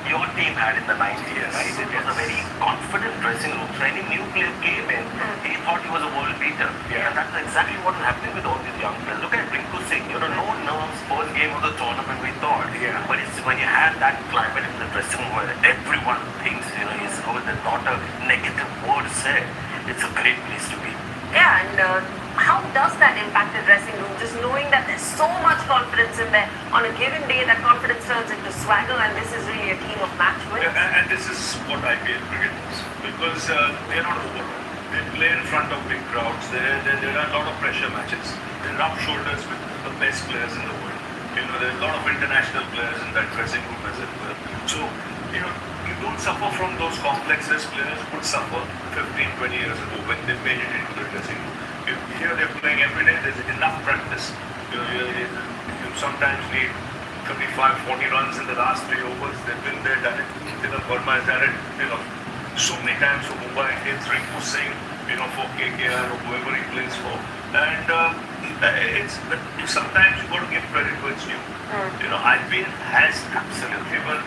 your team had in the 90s, right? It was a very confident dressing room. So any new player came in, he thought he was a world beater. And that's exactly what is happening with all these young players. Look at Rinku Singh, no nerves, first game of the tournament we thought. But it's when you have that climate in the dressing room where everyone thinks, he's with not a negative word said, it's a great place to be. Yeah, and how does that impact the dressing room? Just knowing that there's so much confidence in there. On a given day, that confidence turns into swagger, and this is really a team of match winners. And this is what IPL cricket is, because they're not over. They play in front of big crowds. There are a lot of pressure matches. They rub shoulders with the best players in the world. There's a lot of international players in that dressing room as well. So, you don't suffer from those complexes players would suffer 15-20 years ago when they made it into the dressing room. Here they're playing every day, there's enough practice. You sometimes need 35-40 runs in the last 3 overs. They've been there, done it. Tilak Verma has done it, so many times for Mumbai Indians, Rinku Singh, for KKR or whoever he plays for. And sometimes you've got to give credit where it's due. IPL has absolutely given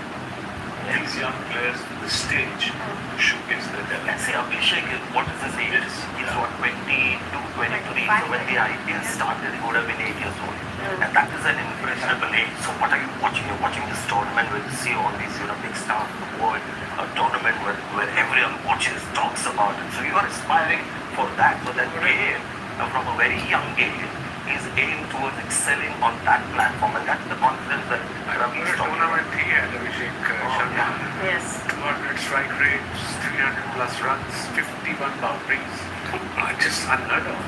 these young players the stage to showcase their talent. Let's say Abhishek, what is his age? He's what, 22, 23. So when the IPL started, he would have been 8 years old. And that is an impressionable age. So what are you watching? You're watching this tournament where you see all these big stars in the world, a tournament where everyone watches, talks about it. So you are aspiring for that. So that game, from a very young age, is aimed towards excelling on that platform, and that's the confidence that Ravi is talking about. Tournament he had, Abhishek Sharma. Yes. 200 strike rates, 300 plus runs, 51 boundaries. Just unheard of.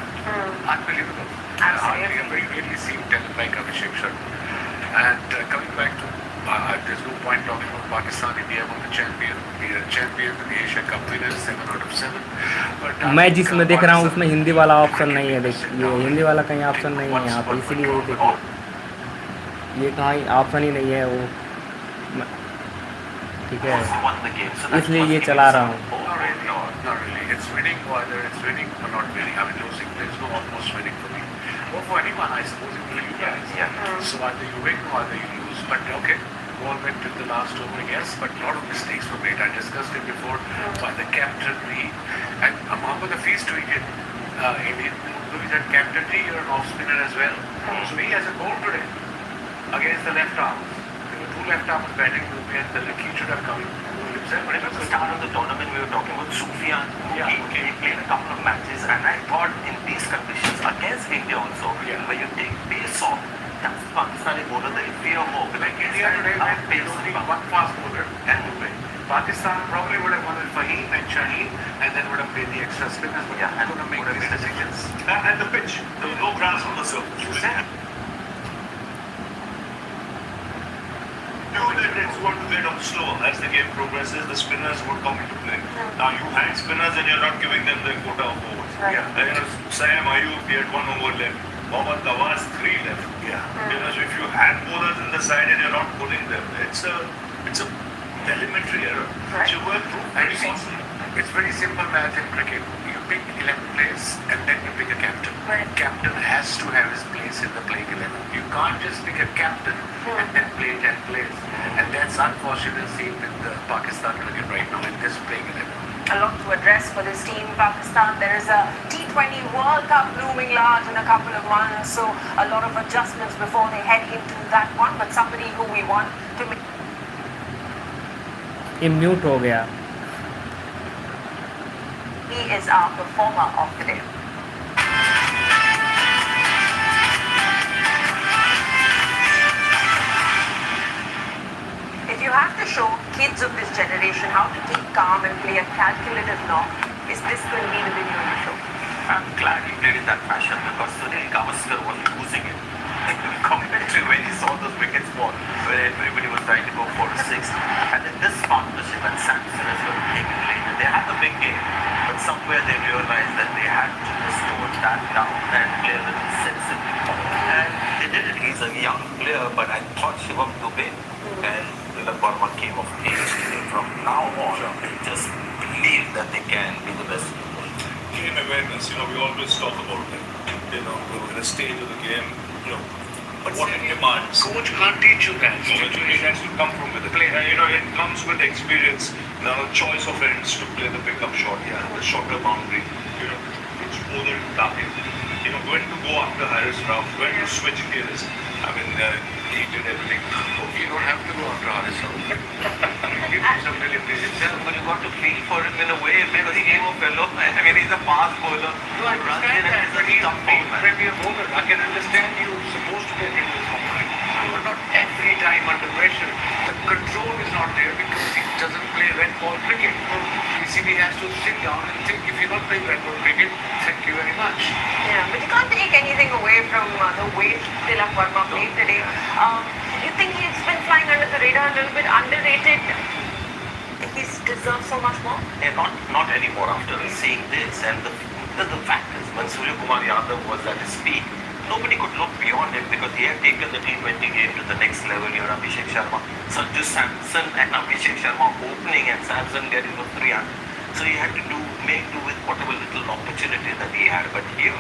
Unbelievable. Hardly ever really seen talent like Abhishek Sharma. And coming back to, there's no point talking about Pakistan. India won the champion. We are champion, the Asia Cup winners, 7 out of 7. But मैं जिसमें देख रहा हूँ उसमें हिंदी वाला option नहीं है। देखिए हिंदी वाला कहीं ऑप्शन नहीं है यहाँ पे, इसीलिए देखिए ये कहीं ऑप्शन ही नहीं है वो, ठीक है, इसलिए ये चला रहा हूँ। Not really. It's winning, whether it's winning or not winning. I mean, losing, there's no almost winning for me. Or for anyone, I suppose, including you guys. Yeah. So either you win or either you lose. But okay, ball went to the last over, yes, but a lot of mistakes were made. I discussed it before by the captain, and Mohammad Hafiz doing it. He's at captaincy, you're an off spinner as well. So he has a goal today against the left arm. There were two left arms batting to me, and the key should have come in. But at the start of the tournament, we were talking about Sufyan. He played a couple of matches, and I thought in these conditions against India also, where you take pace off, that's Pakistani bowler that you fear more. Like India today, they only one fast bowler and Pakistan probably would have won with Fahim and Shaheen, and then would have played the extra spinners, but yeah, and would have made these decisions. And the pitch, there was no grass on the surface. It's going to get up slow as the game progresses. The spinners would come into play. Now you hand spinners and you're not giving them the quota of overs. Sam Ayub, he had 1 over left. Mohammad Nawaz 3 left. So if you hand bowlers in the side and you're not pulling them, it's a elementary error. So you work through very possibly. It's very simple math in cricket. You pick 11 players and then you pick a captain. Captain has to have his place in the playing 11. You can't just pick a captain and then play 10 players. And that's unfortunate seen with Pakistan cricket right now in this playing 11. A lot to address for this team, Pakistan. There is a T20 World Cup looming large in a couple of months, so a lot of adjustments before they head into that one. But somebody who we want to make. ये mute हो गया। He is our performer of the day. If you have to show kids of this generation how to keep calm and play a calculative knock, is this going to be the video you show? I'm glad he played in that fashion because Sunil Gavaskar was losing it. Commentary when he saw those wickets fall, where everybody was trying to go for a 6. And then this partnership and Samson as well came in later. They had the big game, but somewhere they realized that they had to just tone that down and play a little sensibly. And they did it. He's a young player, but I thought Shivam Dubey and Burma came of age. From now on, they just believe that they can be the best. Game awareness, we always talk about it. In a stage of the game, but what it demands. Coach can't teach you that. It has to come from with the play. It comes with experience. Now, choice of ends to play the pickup shot, the shorter boundary. Which bowler to target. When to go after Harris Rauf, when to switch gears. I mean, he did everything. You don't have to go after Harris Rauf. He did some delivery himself. But you got to feel for him in a way because he gave a fellow. I mean, he's a fast bowler. No, I understand that, but he's a premier bowler. I can understand you're supposed to get into this company. But not every time under pressure. The control is not there because he doesn't play red ball cricket. PCB has to sit down and think, if you're not playing red ball cricket, thank you very much. Yeah, but you can't take anything away from the way Tilak Verma played today. You think he's been flying under the radar a little bit, underrated? He deserves so much more? Yeah, not anymore after seeing this. And the fact is, when Surya Kumar Yadav was at his peak, nobody could look beyond him because he had taken the T20 game to the next level. You had Abhishek Sharma, Sanju Samson and Abhishek Sharma opening and Samson getting those 300. So he had to make do with whatever little opportunity that he had. But here,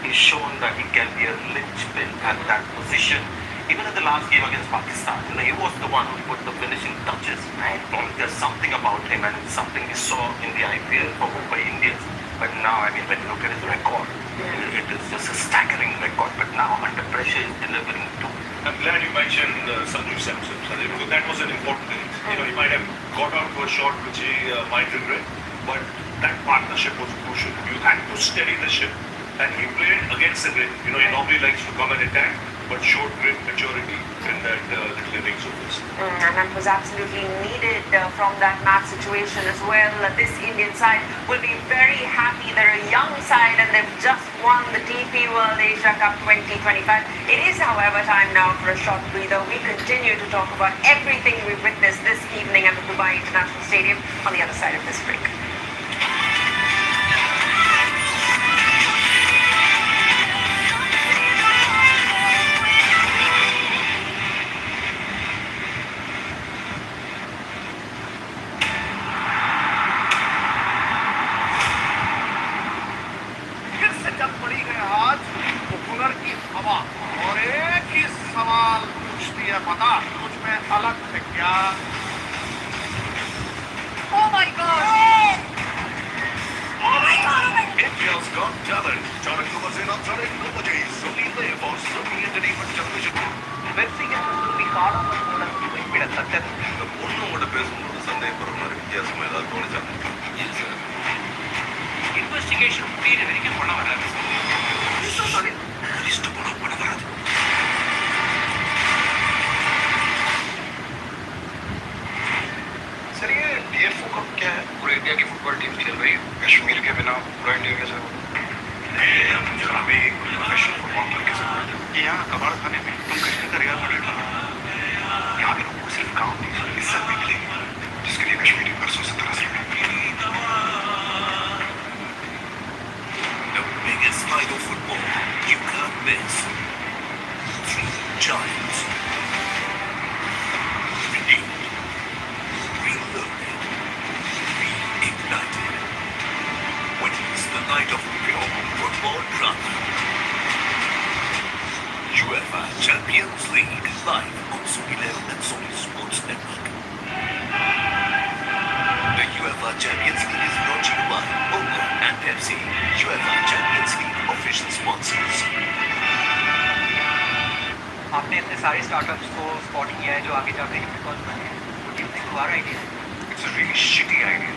he's shown that he can be a linchpin at that position. Even in the last game against Pakistan, he was the one who put the finishing touches. Right? There's something about him and something we saw in the IPL for Mumbai Indians. But now, I mean, when you look at his record, it is just a staggering record. But now, under pressure, he's delivering too. I'm glad you mentioned Sanju Samson, because that was an important thing. He might have got out to a shot which he might regret, but that partnership was crucial. You had to steady the ship. and he played against the grain. You know, he normally likes to come and attack, but showed great maturity in that little innings of his. And that was absolutely needed from that match situation as well. This Indian side will be very happy. They're a young side and they've just won the DP World Asia Cup 2025. It is, however, time now for a short breather. We continue to talk about everything we've witnessed this evening at the Dubai International Stadium on the other side of this break. India's Got Talent. Charlie Thomas in on Charlie Nobody's only there for Sony Entertainment Television. இந்த பொண்ணு உங்கள்கிட்ட பேசும்போது சந்தேகப்படுற மாதிரி வித்தியாசமா ஏதாவது தோணிச்சாங்க இல்லை sir investigation முடியிற வரைக்கும் பண்ண வராது லிஸ்ட் போனா பண்ண வராது सर ये डीएफओ कब क्या है पूरे इंडिया की फुटबॉल टीम खेल रही है कश्मीर के बिना पूरा इंडिया कैसे होगा जरा भी प्रोफेशनल फुटबॉल क्लब कैसे होगा ये यहाँ कबाड़ खाने में तुम कश्मीर का रियाल मैड्रिड बना यहाँ के लोगों को सिर्फ काम नहीं इज्जत भी मिलेगी जिसके लिए कश्मीरी बरसों से तरस रहे The biggest night of football you can't miss. 3 giants. Redeemed. Reloaded. Reignited. Witness the night of pure football drama. UEFA Champions League live on Sony Live and Sony Sports Network. The UEFA Champions League is brought to you by Oppo and Pepsi. UEFA Champions League official sponsors. आपने इतने सारे startups को spot किया है जो आगे जाकर unicorn बने हैं What do you think of our idea? It's a really shitty idea.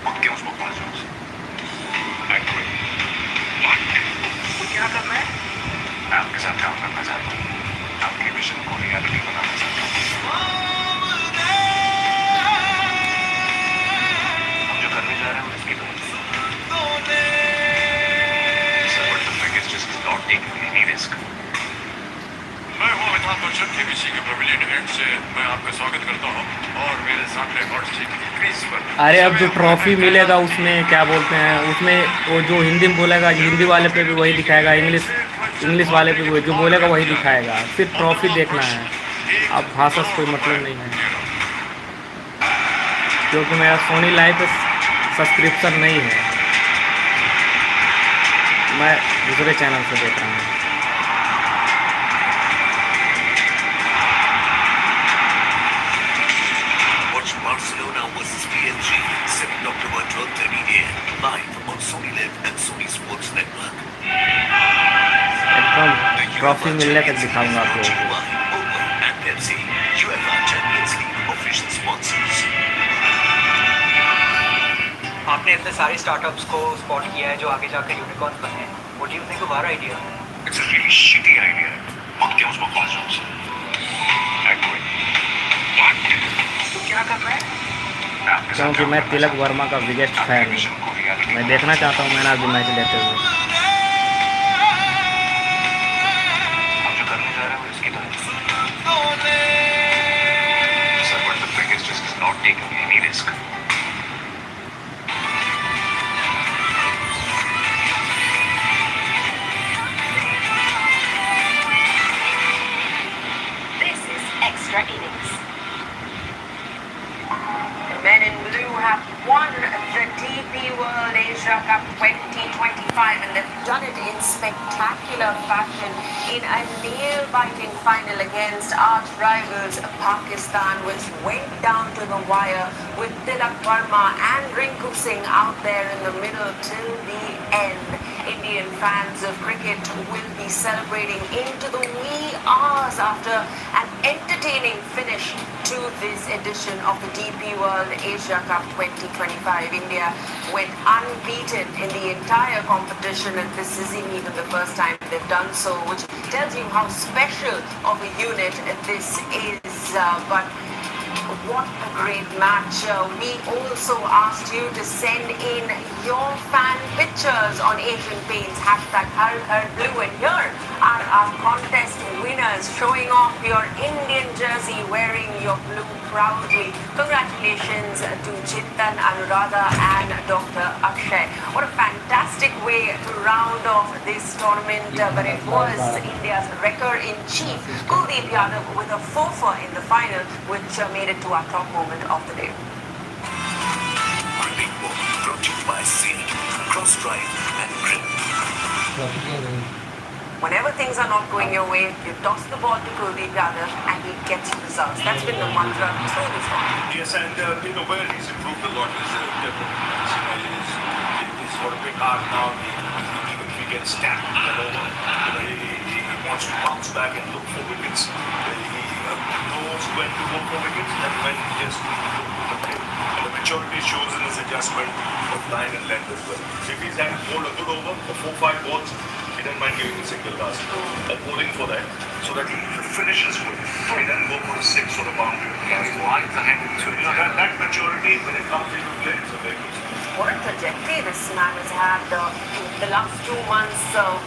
मत क्या उसको पास जाओ Accurate. What? तो क्या करना है मैं आपके साथ काम करना चाहता हूँ आपके विजन को रियलिटी बनाना चाहता हूँ हम जो करने जा रहे हैं उसकी तो not taking any risk. मैं हूँ अमिताभ बच्चन केबीसी के पवेलियन एंड से मैं आपका स्वागत करता हूँ और मेरे सामने हॉट सीट की क्रीज पर अरे अब जो ट्रॉफी मिलेगा उसमें क्या बोलते हैं उसमें वो जो हिंदी में बोलेगा हिंदी वाले पे भी वही दिखाएगा इंग्लिश वाले पे भी जो बोलेगा वही दिखाएगा सिर्फ ट्रॉफी देखना है अब भाषा से कोई मतलब नहीं है क्योंकि मेरा सोनी लाइव पे सब्सक्रिप्शन नहीं है मैं दूसरे चैनल से देख रहा हूँ Watch Barcelona versus PSG 7 October 12:30 AM live on Sony Live and Sony Sports Network. एकदम ट्रॉफी मिलने तक दिखाऊंगा आपको Oppo and Pepsi UEFA Champions League official sponsors. आपने इतने सारे स्टार्टअप्स को स्पॉट किया है जो आगे जाकर यूनिकॉर्न बने हैं What do you think of our idea? It's a really shitty idea. मत क्या उसको पास जाओ Accurate. What? तो क्या करना है क्योंकि मैं तिलक वर्मा का बिगेस्ट फैन हूँ मैं देखना चाहता हूँ मैंने अभी मैच लेते हुए हम जो करने जा रहे हैं उसकी तो Sir, but the biggest risk is not taking any risk. This is extra innings. The men in blue have won the DP World Asia Cup 2025 and they've done it in spectacular fashion in a nail-biting final against arch rivals Pakistan, which went down to the wire with Tilak Verma and Rinku Singh out there in the middle till the end. Indian fans of cricket will be celebrating into the wee hours after an entertaining finish to this edition of the DP World Asia Cup 2025. India went unbeaten in the entire competition at the Sissingham even the first time they've done so, which tells you how special of a unit this is. But what a great match. We also asked you to send in your fan pictures on Asian Paints, #HarHarBlue, and here are our contest winners showing off your Indian jersey, wearing your blue proudly. Congratulations to Chintan, Anuradha and Dr. Akshay. What a fantastic way to round off this tournament, but it was India's wrecker-in-chief, Kuldeep Yadav, with a 4-4 in the final, which made it to our top moment of the day. Big Ball brought to you by Seal, Cross Drive and Grip. Whenever things are not going your way, you toss the ball to Kuldeep Yadav and he gets results. That's been the mantra through this tournament. Yes, and where he's improved a lot is he's got a big heart now. Even if he gets stamped in an over, he wants to bounce back and look for wickets. He knows when to go for wickets and when just to look for the play. And the maturity shows in his adjustment of line and length as well. So if he's had to hold a good over for 4-5 balls, he doesn't mind giving a single last and bowling for that, so that he finishes good. He doesn't go for a 6 or a boundary. He's wide ahead So that maturity, when it comes into play, it's a very good thing. What a trajectory this man has had. The last 2 months,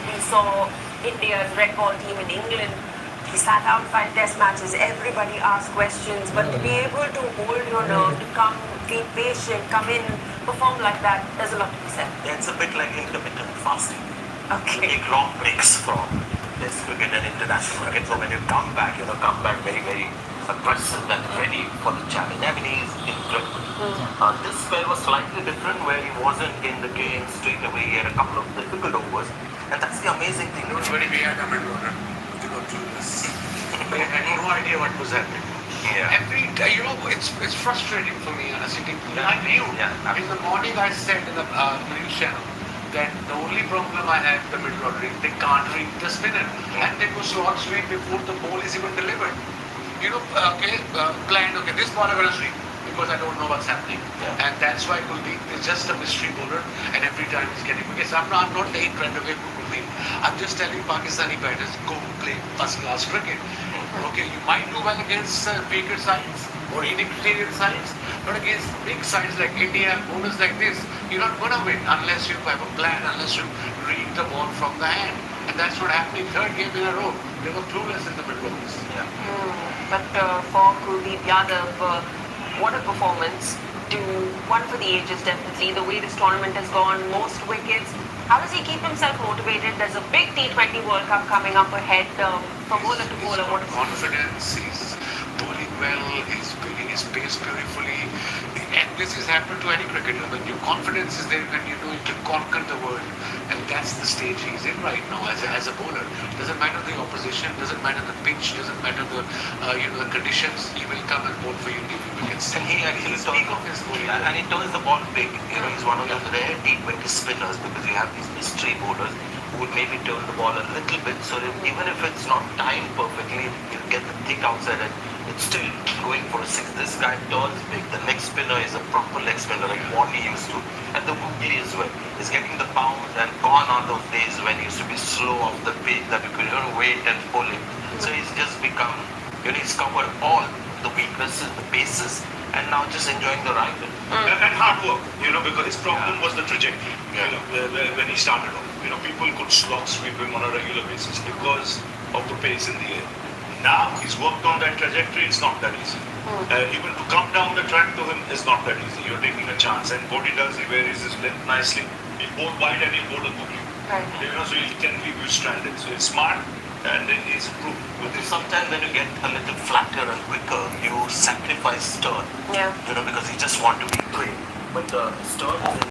we saw India's record team in England. He sat out 5 test matches. Everybody asked questions, but to be able to hold your nerve, to come, be patient, come in, perform like that, there's a lot to be said. Yeah, it's a bit like intermittent fasting. Okay. Take long breaks from Test cricket and international cricket. So when you come back very, very aggressive and ready for the challenge. I mean, he's incredible. This spell was slightly different, where he wasn't in the game straight away. He had a couple of difficult overs, and that's the amazing thing. Don't worry, we had a mid-order to go through this. We had no idea what was happening. Yeah. It's frustrating for me, honestly. I knew. In the morning I said in the news channel that the only problem I have with the middle ordering, they can't read the spinner. And they go slot sweep before the ball is even delivered. Planned, this ball I'm going to sweep because I don't know what's happening. And that's why Kuldeep is just a mystery bowler, and every time he's getting wickets. I'm not saying right away Kuldeep. I'm just telling Pakistani batters, go play first-class cricket. Okay, you might do well against weaker sides or inexperienced sides, but against big sides like India, bowlers like this, you're not going to win unless you have a plan, unless you read the ball from the hand. And that's what happened in 3rd game in a row. They were clueless in the mid-overs. But for Kuldeep Yadav, what a performance. One for the ages, definitely. The way this tournament has gone, most wickets. How does he keep himself motivated? There's a big T20 World Cup coming up ahead. From bowler to bowler, what is confidence? He's bowling well. He's building his pace beautifully. And this has happened to any cricketer. When your confidence is there, when you know you can conquer the world. And that's the stage he's in right now as a bowler. Doesn't matter the opposition, doesn't matter the pitch, doesn't matter the conditions. He will come and bowl for you. And he actually and he turns the ball big. He's one of the rare T20 spinners, because you have these mystery bowlers who would maybe turn the ball a little bit, so that even if it's not timed perfectly, you get the thick outside and it's still going for a 6. This guy turns big. The next spinner is a proper leg spinner like Warney used to, and the Woogly as well. He's getting the pound, and gone are those days when he used to be slow off the pitch, that you could wait and pull him. So he's just become, he's covered all the weaknesses, the bases, and now just enjoying the ride. And hard work, because his problem was the trajectory. When he started off, people could slog sweep him on a regular basis because of the pace in the air. Now he's worked on that trajectory. It's not that easy. Even to come down the track to him is not that easy. You're taking a chance, and what he does, he varies his length nicely. He'll bowl wide and he'll bowl a googly. So he can leave you stranded. So it's smart. And then he's improved. Sometimes when you get a little flatter and quicker, you sacrifice stern. Because you just want to be quick. But stern is